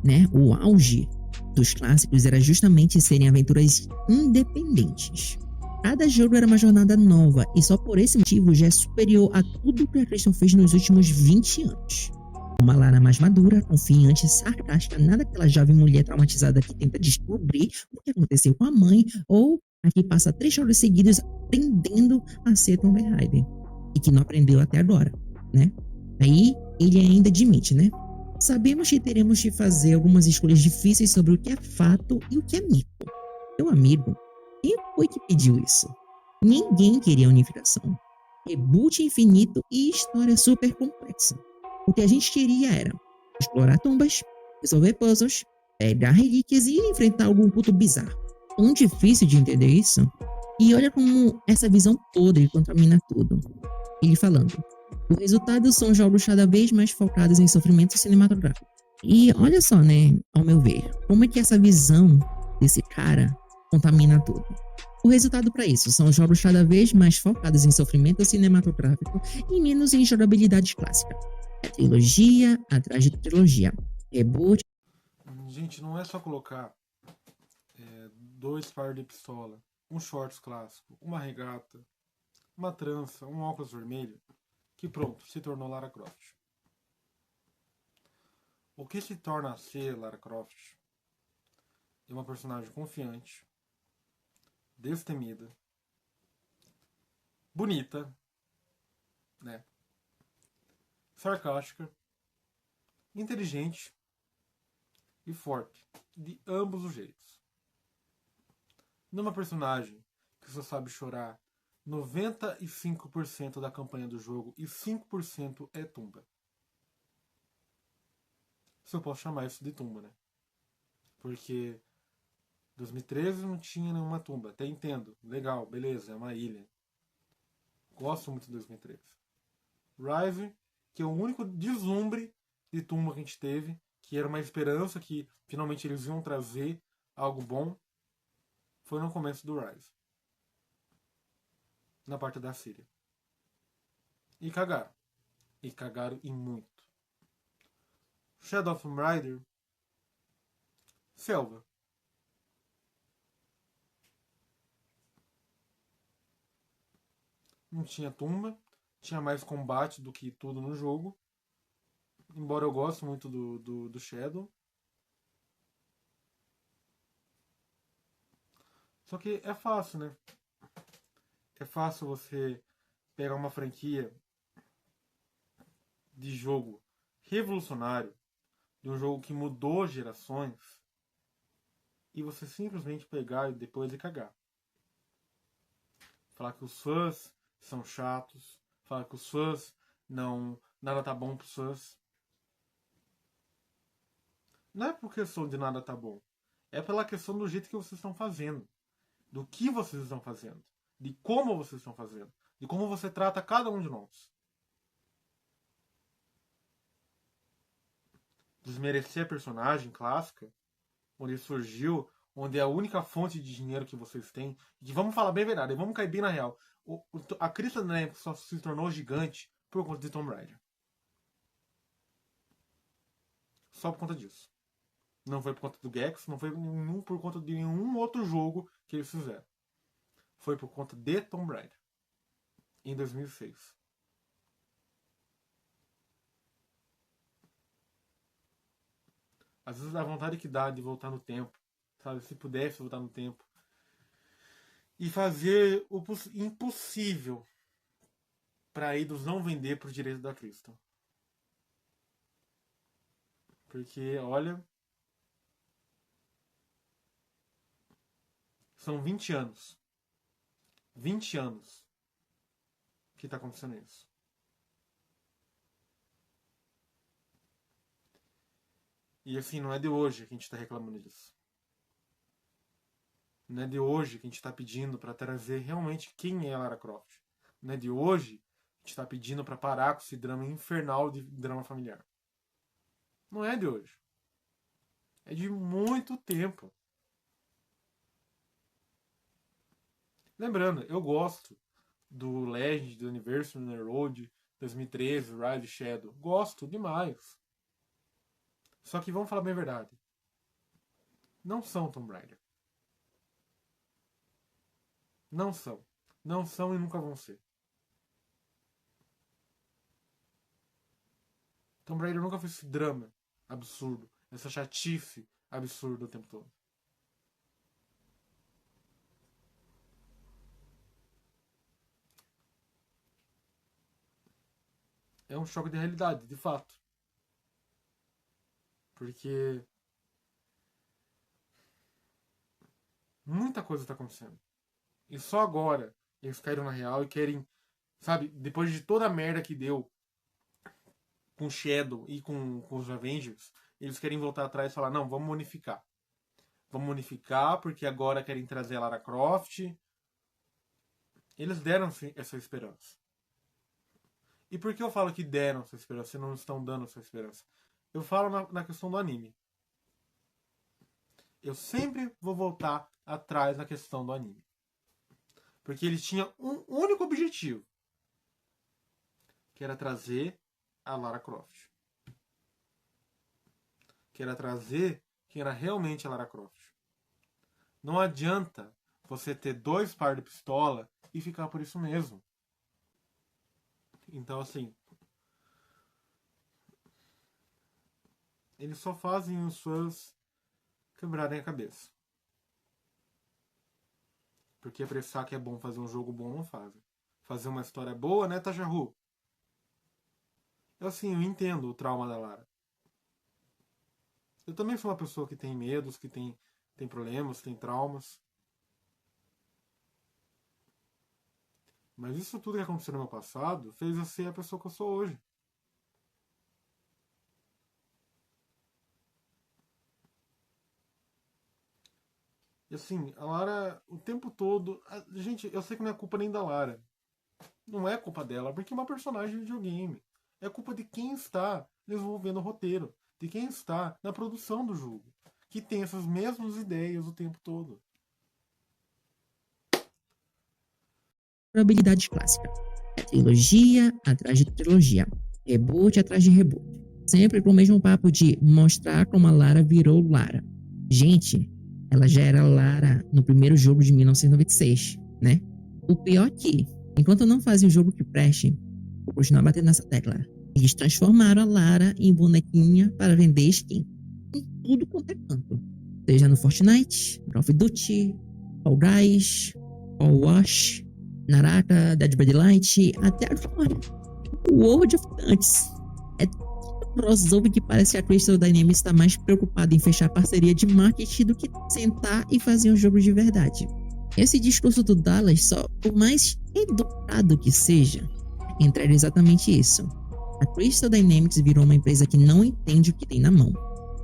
né, o auge dos clássicos era justamente serem aventuras independentes. Cada jogo era uma jornada nova e só por esse motivo já é superior a tudo que a Crystal fez nos últimos 20 anos. Uma Lara mais madura, confiante, sarcástica, nada aquela jovem mulher traumatizada que tenta descobrir o que aconteceu com a mãe ou a que passa 3 jogos seguidos aprendendo a ser Tomb Raider e que não aprendeu até agora, né? Aí ele ainda admite, né? Sabemos que teremos que fazer algumas escolhas difíceis sobre o que é fato e o que é mito. Meu amigo, quem foi que pediu isso? Ninguém queria unificação. Reboot infinito e história super complexa. O que a gente queria era explorar tumbas, resolver puzzles, pegar relíquias e enfrentar algum culto bizarro. Tão difícil de entender isso? E olha como essa visão podre contamina tudo. Ele falando, o resultado são jogos cada vez mais focados em sofrimento cinematográfico. E olha só, né, ao meu ver, como é que essa visão desse cara contamina tudo. O resultado para isso são jogos cada vez mais focados em sofrimento cinematográfico e menos em jogabilidade clássica. É trilogia atrás de trilogia. Reboot. Gente, não é só colocar 2 pares de pistola, um shorts clássico, uma regata, uma trança, um óculos vermelho, que pronto, se tornou Lara Croft. O que se torna a ser Lara Croft é uma personagem confiante, destemida, bonita, né? Sarcástica, inteligente e forte, de ambos os jeitos. Numa personagem que só sabe chorar 95% da campanha do jogo e 5% é tumba. Se eu posso chamar isso de tumba, né? Porque 2013 não tinha nenhuma tumba. Até entendo. Legal, beleza, é uma ilha. Gosto muito de 2013. Rise, que é o único deslumbre de tumba que a gente teve, que era uma esperança que finalmente eles iam trazer algo bom, foi no começo do Rise. Na parte da Síria. E cagaram. E cagaram e muito. Shadow of Tomb Raider, selva. Não tinha tumba, tinha mais combate do que tudo no jogo. Embora eu goste muito do Shadow. Só que é fácil, né? É fácil você pegar uma franquia de jogo revolucionário, de um jogo que mudou gerações, e você simplesmente pegar e depois de cagar. Falar que os fãs são chatos, falar que os fãs nada tá bom pros fãs. Não é por questão de nada tá bom. É pela questão do jeito que vocês estão fazendo. Do que vocês estão fazendo. De como vocês estão fazendo. De como você trata cada um de nós. Desmerecer a personagem clássica, onde surgiu, onde é a única fonte de dinheiro que vocês têm. E vamos falar bem a verdade, vamos cair bem na real. A Crystal Dynamics só se tornou gigante por conta de Tomb Raider. Só por conta disso. Não foi por conta do Gex, não foi por conta de nenhum outro jogo que eles fizeram. Foi por conta de Tomb Raider. Em 2006. Às vezes dá vontade que dá de voltar no tempo. Sabe? Se pudesse voltar no tempo. E fazer o impossível para a Eidos não vender por direito da Crystal. Porque, olha... São 20 anos. 20 anos que está acontecendo isso. E assim, não é de hoje que a gente está reclamando disso. Não é de hoje que a gente está pedindo para trazer realmente quem é a Lara Croft. Não é de hoje que a gente está pedindo para parar com esse drama infernal de drama familiar. Não é de hoje. É de muito tempo. Lembrando, eu gosto do Legend, do Anniversary Road 2013, Rise Shadow. Gosto demais. Só que vamos falar bem a verdade. Não são Tomb Raider. Não são. Não são e nunca vão ser. Tomb Raider nunca foi esse drama absurdo. Essa chatice absurda o tempo todo. É um choque de realidade, de fato. Porque muita coisa está acontecendo. E só agora eles caíram na real e querem, sabe, depois de toda a merda que deu com Shadow e com os Avengers, eles querem voltar atrás e falar, não, vamos unificar. Vamos unificar porque agora querem trazer a Lara Croft. Eles deram essa esperança. E por que eu falo que deram essa esperança e não estão dando essa esperança? Eu falo na questão do anime. Eu sempre vou voltar atrás na questão do anime. Porque ele tinha um único objetivo. Que era trazer a Lara Croft. Que era trazer quem era realmente a Lara Croft. Não adianta você ter 2 par de pistola e ficar por isso mesmo. Então, assim, eles só fazem os fãs quebrarem a cabeça. Porque apressar que é bom fazer um jogo bom, não fazem. Fazer uma história boa, né, Tajahu? Assim, eu entendo o trauma da Lara. Eu também sou uma pessoa que tem medos, que tem problemas, tem traumas. Mas isso tudo que aconteceu no meu passado fez eu ser a pessoa que eu sou hoje. E assim, a Lara, o tempo todo... Gente, eu sei que não é culpa nem da Lara. Não é culpa dela, porque é uma personagem de videogame. É culpa de quem está desenvolvendo o roteiro. De quem está na produção do jogo. Que tem essas mesmas ideias o tempo todo. Probabilidade clássica. É trilogia atrás de trilogia. Reboot atrás de reboot. Sempre com o mesmo papo de mostrar como a Lara virou Lara. Gente, ela já era Lara no primeiro jogo de 1996, né? O pior é que, enquanto eu não fazia o jogo que preste, vou continuar batendo nessa tecla. Eles transformaram a Lara em bonequinha para vender skin. Em tudo quanto é canto. Seja no Fortnite, Call of Duty, Fall Guys, Overwatch, Naraka, Dead by Daylight, até agora World of Tanks. É tanto crossover que parece que a Crystal Dynamics está mais preocupada em fechar parceria de marketing do que sentar e fazer um jogo de verdade. Esse discurso do Dallas, só por mais educado que seja, entrega exatamente isso. A Crystal Dynamics virou uma empresa que não entende o que tem na mão.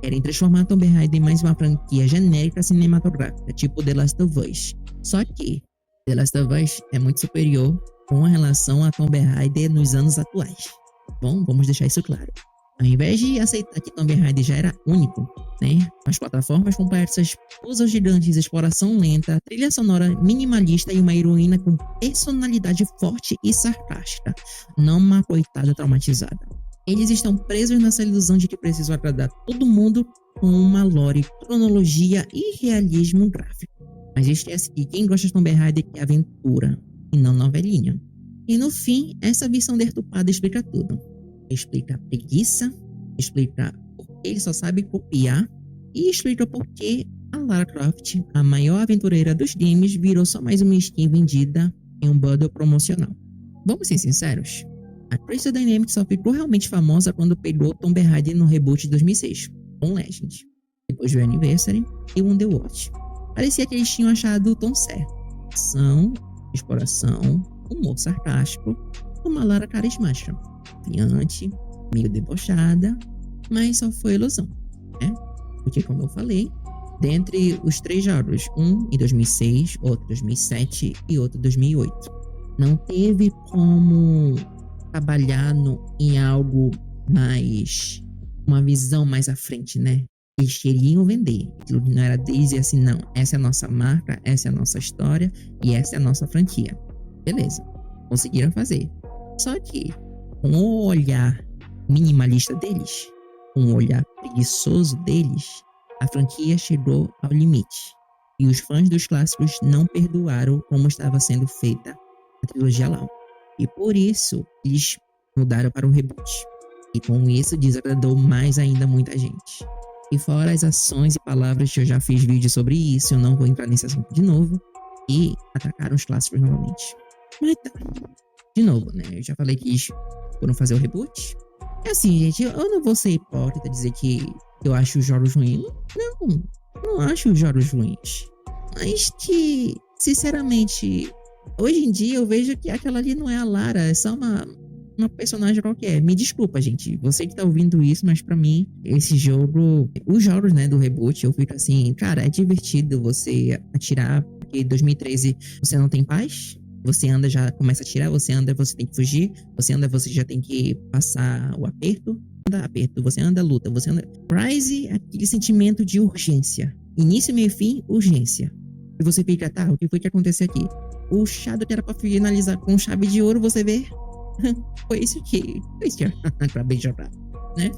querem transformar Tomb Raider em mais uma franquia genérica cinematográfica, tipo The Last of Us. Só que The Last of Us é muito superior com relação a Tomb Raider nos anos atuais. Bom, vamos deixar isso claro. Ao invés de aceitar que Tomb Raider já era único, né? As plataformas complexas, puzzles gigantes, exploração lenta, trilha sonora minimalista e uma heroína com personalidade forte e sarcástica, não uma coitada traumatizada. Eles estão presos nessa ilusão de que precisam agradar todo mundo com uma lore, cronologia e realismo gráfico. Mas esquece que quem gosta de Tomb Raider quer aventura e não novelinha. E no fim, essa visão deturpada explica tudo. Explica a preguiça, explica por que ele só sabe copiar e explica por que a Lara Croft, a maior aventureira dos games, virou só mais uma skin vendida em um bundle promocional. Vamos ser sinceros, a Crystal Dynamics só ficou realmente famosa quando pegou Tomb Raider no reboot de 2006, com Legend, depois veio Anniversary e Underworld. Parecia que eles tinham achado o tom certo: ação, exploração, humor sarcástico, uma Lara carismática, confiante, meio debochada, mas só foi ilusão, né? Porque, como eu falei, dentre os 3 jogos, um em 2006, outro em 2007 e outro em 2008, não teve como trabalhar em algo mais, uma visão mais à frente, né? Eles queriam vender, aquilo não era dizer assim, não, essa é a nossa marca, essa é a nossa história e essa é a nossa franquia. Beleza, conseguiram fazer. Só que, com o olhar minimalista deles, com o olhar preguiçoso deles, a franquia chegou ao limite. E os fãs dos clássicos não perdoaram como estava sendo feita a trilogia Lau. E por isso, eles mudaram para o reboot. E com isso, desagradou mais ainda muita gente. E fora as ações e palavras que eu já fiz vídeo sobre isso, eu não vou entrar nesse assunto de novo. E atacaram os clássicos novamente. Mas tá. De novo, né? Eu já falei que eles foram fazer o reboot. É assim, gente, eu não vou ser hipócrita e dizer que eu acho os jogos ruins. Não acho os jogos ruins. Mas que, sinceramente, hoje em dia eu vejo que aquela ali não é a Lara, é só uma personagem qualquer. Me desculpa, gente, você que tá ouvindo isso, mas pra mim, esse jogo, os jogos, né, do reboot, eu fico assim, cara, é divertido você atirar, porque em 2013 você não tem paz. Você anda, já começa a atirar, você anda, você tem que fugir, você anda, você já tem que passar o aperto, você anda, luta, você anda. Rise, aquele sentimento de urgência. Início, meio e fim, urgência. E você fica, tá, o que foi que aconteceu aqui? O Shadow que era pra finalizar com chave de ouro, você vê? Foi isso que eu acabei de jogar, né?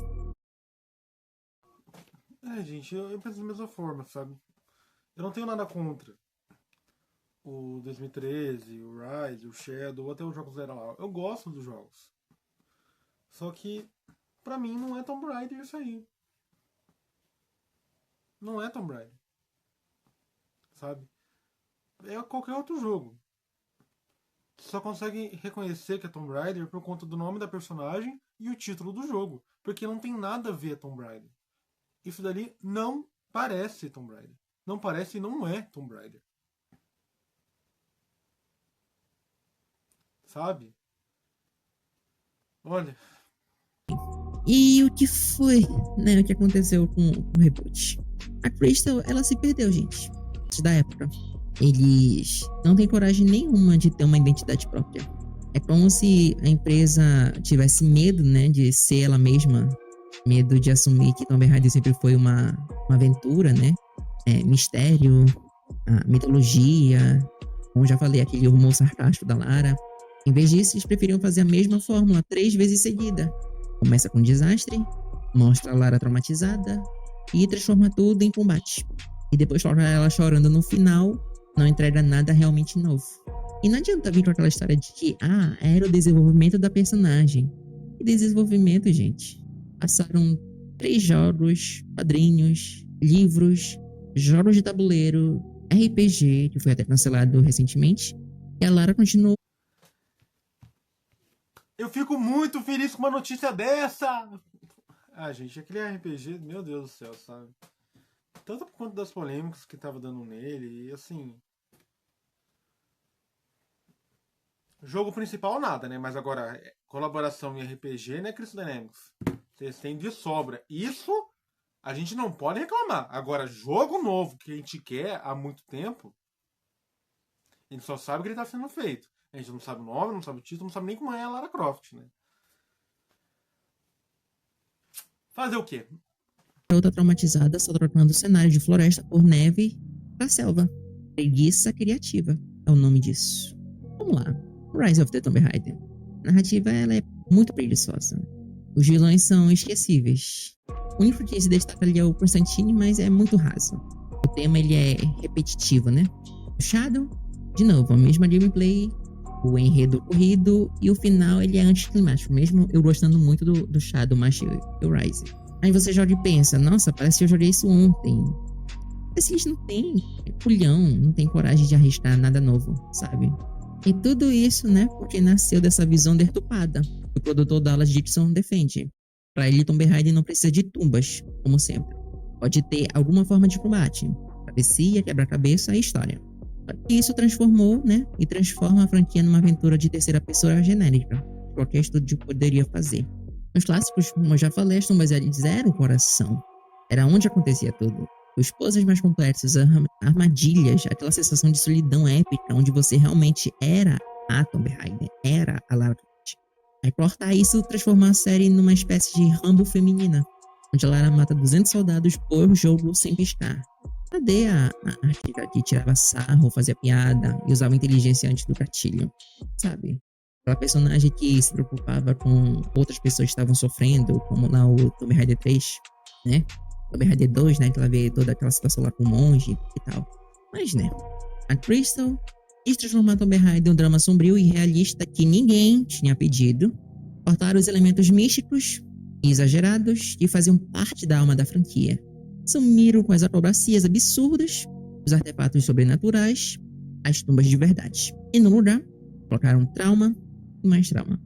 Gente, eu penso da mesma forma, sabe? Eu não tenho nada contra o 2013, o Rise, o Shadow, até os jogos eram lá. Eu gosto dos jogos. Só que, pra mim, não é Tomb Raider isso aí. Não é Tomb Raider. Sabe? É qualquer outro jogo. Só consegue reconhecer que é Tomb Raider por conta do nome da personagem e o título do jogo. Porque não tem nada a ver com Tomb Raider. Isso dali não parece Tomb Raider. Não parece e não é Tomb Raider. Sabe? Olha. E o que foi, né? O que aconteceu com o reboot? A Crystal, ela se perdeu, gente. Da época. Eles não têm coragem nenhuma de ter uma identidade própria. É como se a empresa tivesse medo, né? De ser ela mesma. Medo de assumir que Tomb Raider sempre foi uma aventura, né? Mistério, a mitologia. Como já falei, aquele humor sarcástico da Lara. Em vez disso, eles preferiam fazer a mesma fórmula 3 vezes seguida. Começa com um desastre, mostra a Lara traumatizada e transforma tudo em combate. E depois coloca ela chorando no final, não entrega nada realmente novo. E não adianta vir com aquela história de que, era o desenvolvimento da personagem. Que desenvolvimento, gente? Passaram 3 jogos, quadrinhos, livros, jogos de tabuleiro, RPG, que foi até cancelado recentemente, e a Lara continuou. Eu fico muito feliz com uma notícia dessa! Gente, aquele RPG, meu Deus do céu, sabe? Tanto por conta das polêmicas que tava dando nele, e assim... Jogo principal nada, né? Mas agora, colaboração em RPG, né, Crystal Dynamics? Vocês têm de sobra. Isso A gente não pode reclamar. Agora, jogo novo que a gente quer há muito tempo, a gente só sabe que ele tá sendo feito. A gente não sabe o nome, não sabe o título, não sabe nem como é a Lara Croft, né? Fazer o quê? Garota traumatizada só trocando o cenário de floresta por neve pra selva. Preguiça criativa é o nome disso. Vamos lá. Rise of the Tomb Raider. A narrativa ela é muito preguiçosa. Os vilões são esquecíveis. O único que se destaca ali é o Constantine, mas é muito raso. O tema ele é repetitivo, né? O Shadow, de novo, a mesma gameplay, o enredo corrido e o final ele é anticlimático, mesmo eu gostando muito do Shadow mais que o Rise. Aí você joga e pensa, nossa, parece que eu joguei isso ontem. Parece que eles não têm culhão, não tem coragem de arriscar nada novo, sabe? E tudo isso, né, porque nasceu dessa visão deturpada que o produtor Dallas Gibson defende. Pra ele, Tomb Raider não precisa de tumbas, como sempre. Pode ter alguma forma de combate, travessia, quebra-cabeça e história. Só que isso transformou, né, e transforma a franquia numa aventura de terceira pessoa genérica, que qualquer estúdio poderia fazer. Nos clássicos, como eu já falei, as tumbas eles eram o coração. Era onde acontecia tudo. Os puzzles mais complexos, armadilhas, aquela sensação de solidão épica, onde você realmente era a Tomb Raider, era a Lara Croft. Aí cortar isso transformar a série numa espécie de Rambo feminina, onde a Lara mata 200 soldados por jogo sem piscar. Cadê a arqueira que tirava sarro, fazia piada e usava inteligência antes do gatilho, sabe? Aquela personagem que se preocupava com outras pessoas que estavam sofrendo, como lá o Tomb Raider 3, né? Tomb Raider 2, né? Que ela vê toda aquela situação lá com o monge e tal. Mas, né? A Crystal quis transformar Tomb Raider em um drama sombrio e realista que ninguém tinha pedido. Cortaram os elementos místicos e exagerados que faziam parte da alma da franquia. Sumiram com as acrobacias absurdas, os artefatos sobrenaturais, as tumbas de verdade. E no lugar, colocaram trauma e mais trauma.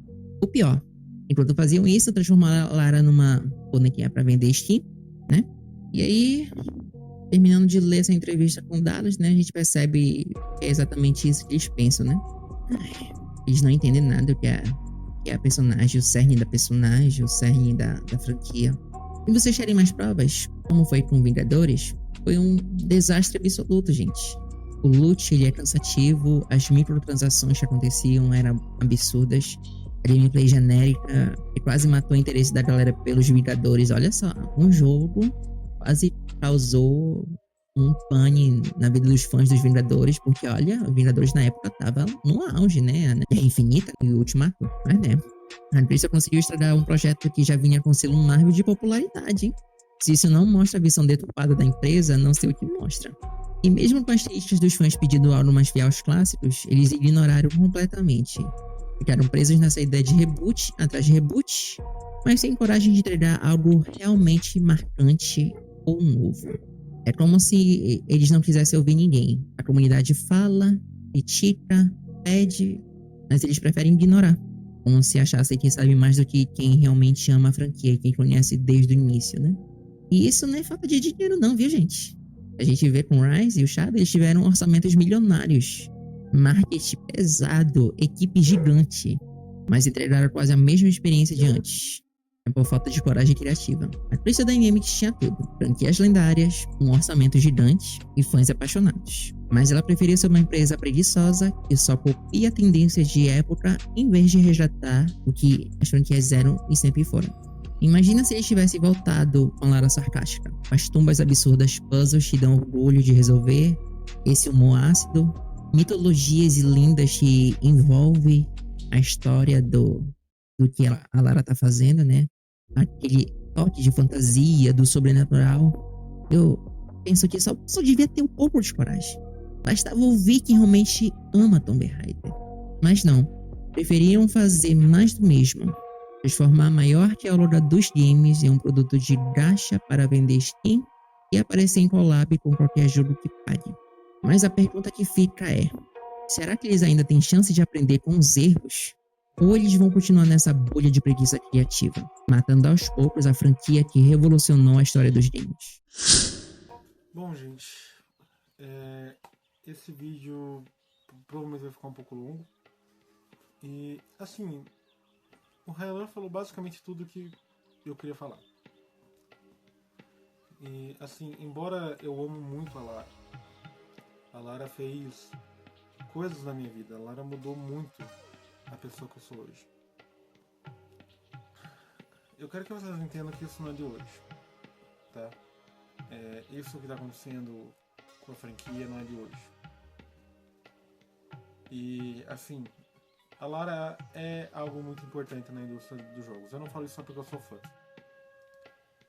O pior, enquanto faziam isso, transformaram a Lara numa bonequinha pra vender Steam, né? E aí, terminando de ler essa entrevista com o Dallas, né? A gente percebe que é exatamente isso que eles pensam, né? Eles não entendem nada do que é a personagem, o cerne da personagem, o cerne da franquia. E vocês querem mais provas? Como foi com Vingadores? Foi um desastre absoluto, gente. O loot, ele é cansativo, as microtransações que aconteciam eram absurdas, a gameplay genérica que quase matou o interesse da galera pelos Vingadores. Olha só, um jogo quase causou um pane na vida dos fãs dos Vingadores, porque olha, os Vingadores na época tava no auge, né? A Guerra Infinita e o Ultimato, mas né? A Crystal conseguiu estragar um projeto que já vinha com selo Marvel de popularidade, hein? Se isso não mostra a visão deturpada da empresa, não sei o que mostra. E mesmo com as críticas dos fãs pedindo algo mais fiel aos clássicos, eles ignoraram completamente. Ficaram presos nessa ideia de reboot atrás de reboot, mas sem coragem de entregar algo realmente marcante ou novo. É como se eles não quisessem ouvir ninguém. A comunidade fala, critica, pede, mas eles preferem ignorar. Como se achassem que sabe mais do que quem realmente ama a franquia, quem conhece desde o início, né? E isso não é falta de dinheiro não, viu, gente? A gente vê com o Rise e o Shadow, eles tiveram orçamentos milionários, marketing pesado, equipe gigante, mas entregaram quase a mesma experiência de antes. É por falta de coragem criativa. A Crystal Dynamics tinha tudo: franquias lendárias, um orçamento gigante e fãs apaixonados. Mas ela preferia ser uma empresa preguiçosa que só copia tendências de época em vez de resgatar o que as franquias eram e sempre foram. Imagina se eles tivessem voltado com a Lara sarcástica, com as tumbas absurdas, puzzles que dão orgulho de resolver, esse humor ácido, mitologias e lendas que envolvem a história do que a Lara tá fazendo, né? Aquele toque de fantasia, do sobrenatural. Eu penso que só devia ter um pouco de coragem. Bastava ouvir quem realmente ama Tomb Raider. Mas não, preferiram fazer mais do mesmo. Transformar a maior arqueóloga dos games em um produto de gacha para vender Steam e aparecer em collab com qualquer jogo que pague. Mas a pergunta que fica é: será que eles ainda têm chance de aprender com os erros? Ou eles vão continuar nessa bolha de preguiça criativa, matando aos poucos a franquia que revolucionou a história dos games? Bom, gente, esse vídeo provavelmente vai ficar um pouco longo. E, assim, o Ryan falou basicamente tudo que eu queria falar. E assim, embora eu amo muito a Lara fez coisas na minha vida. A Lara mudou muito a pessoa que eu sou hoje. Eu quero que vocês entendam que isso não é de hoje, tá? Isso que está acontecendo com a franquia não é de hoje. E assim, a Lara é algo muito importante na indústria dos jogos. Eu não falo isso só porque eu sou fã,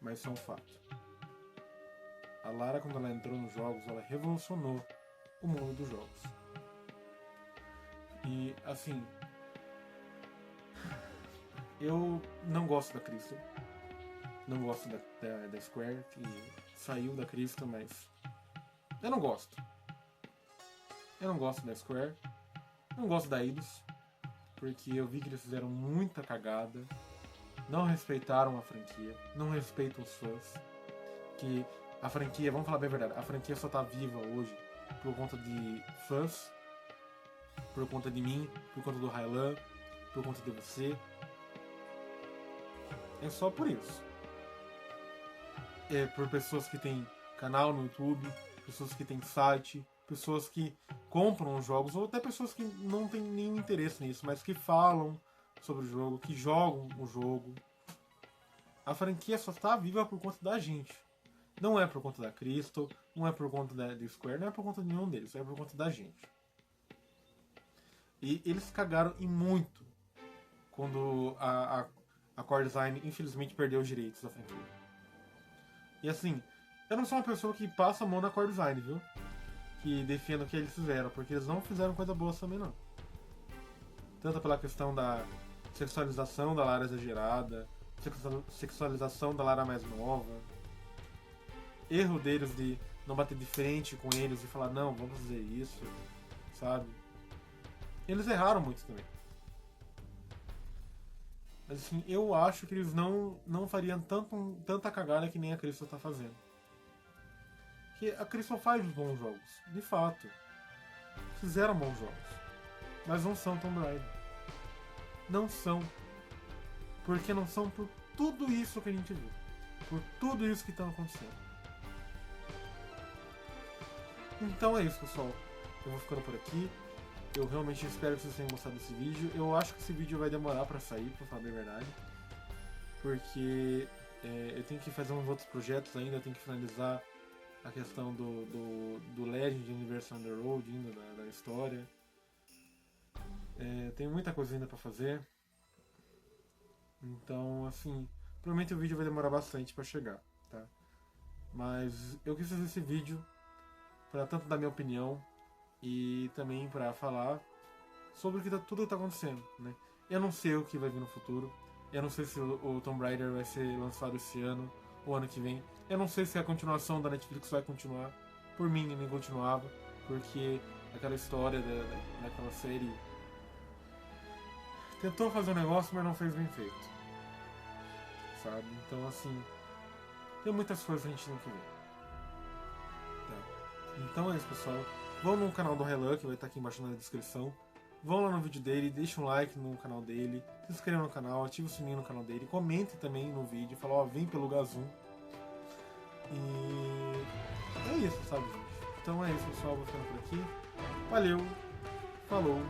mas isso é um fato. A Lara, quando ela entrou nos jogos, ela revolucionou o mundo dos jogos. E assim, eu não gosto da Crystal, não gosto da Square, que saiu da Crystal, mas eu não gosto. Eu não gosto da Square, não gosto da Eidos, porque eu vi que eles fizeram muita cagada, não respeitaram a franquia, não respeitam os fãs, que a franquia, vamos falar bem a verdade, a franquia só tá viva hoje por conta de fãs, por conta de mim, por conta do Hylan, por conta de você. É só por isso. É por pessoas que têm canal no YouTube, pessoas que têm site, pessoas que compram os jogos, ou até pessoas que não têm nenhum interesse nisso, mas que falam sobre o jogo, que jogam o jogo. A franquia só está viva por conta da gente. Não é por conta da Crystal, não é por conta da Square, não é por conta de nenhum deles, é por conta da gente. E eles cagaram em muito quando a Core Design infelizmente perdeu os direitos da franquia. E assim, eu não sou uma pessoa que passa a mão na Core Design, viu? Que defenda o que eles fizeram, porque eles não fizeram coisa boa também não. Tanto pela questão da sexualização da Lara exagerada, sexualização da Lara mais nova, erro deles de não bater de frente com eles e falar, não, vamos fazer isso, sabe? Eles erraram muito também. Mas assim, eu acho que eles não fariam tanta cagada que nem a Crystal tá fazendo. Que a Crystal faz bons jogos, de fato. Fizeram bons jogos. Mas não são Tomb Raider. Não são. Porque não são por tudo isso que a gente viu. Por tudo isso que está acontecendo. Então é isso, pessoal. Eu vou ficando por aqui. Eu realmente espero que vocês tenham gostado desse vídeo. Eu acho que esse vídeo vai demorar pra sair, pra falar a verdade. Porque eu tenho que fazer uns outros projetos ainda. Eu tenho que finalizar a questão do Legend Universe Underworld, ainda da história. Tem muita coisa ainda pra fazer. Então, assim, provavelmente o vídeo vai demorar bastante pra chegar, tá? Mas eu quis fazer esse vídeo para tanto dar minha opinião e também para falar sobre tudo que tá acontecendo, né? Eu não sei o que vai vir no futuro. Eu não sei se o Tomb Raider vai ser lançado esse ano ou ano que vem. Eu não sei se a continuação da Netflix vai continuar. Por mim, nem continuava, porque aquela história daquela série tentou fazer um negócio, mas não fez bem feito, sabe? Então, assim, tem muitas coisas que a gente tem que ver. Tá? Então é isso, pessoal. Vão no canal do Hylan, que vai estar aqui embaixo na descrição. Vão lá no vídeo dele, deixa um like no canal dele, se inscreva no canal, ative o sininho no canal dele, comente também no vídeo, fala, ó, vem pelo Gazum. E é isso, sabe, gente? Então é isso, pessoal, vou ficando por aqui. Valeu, falou.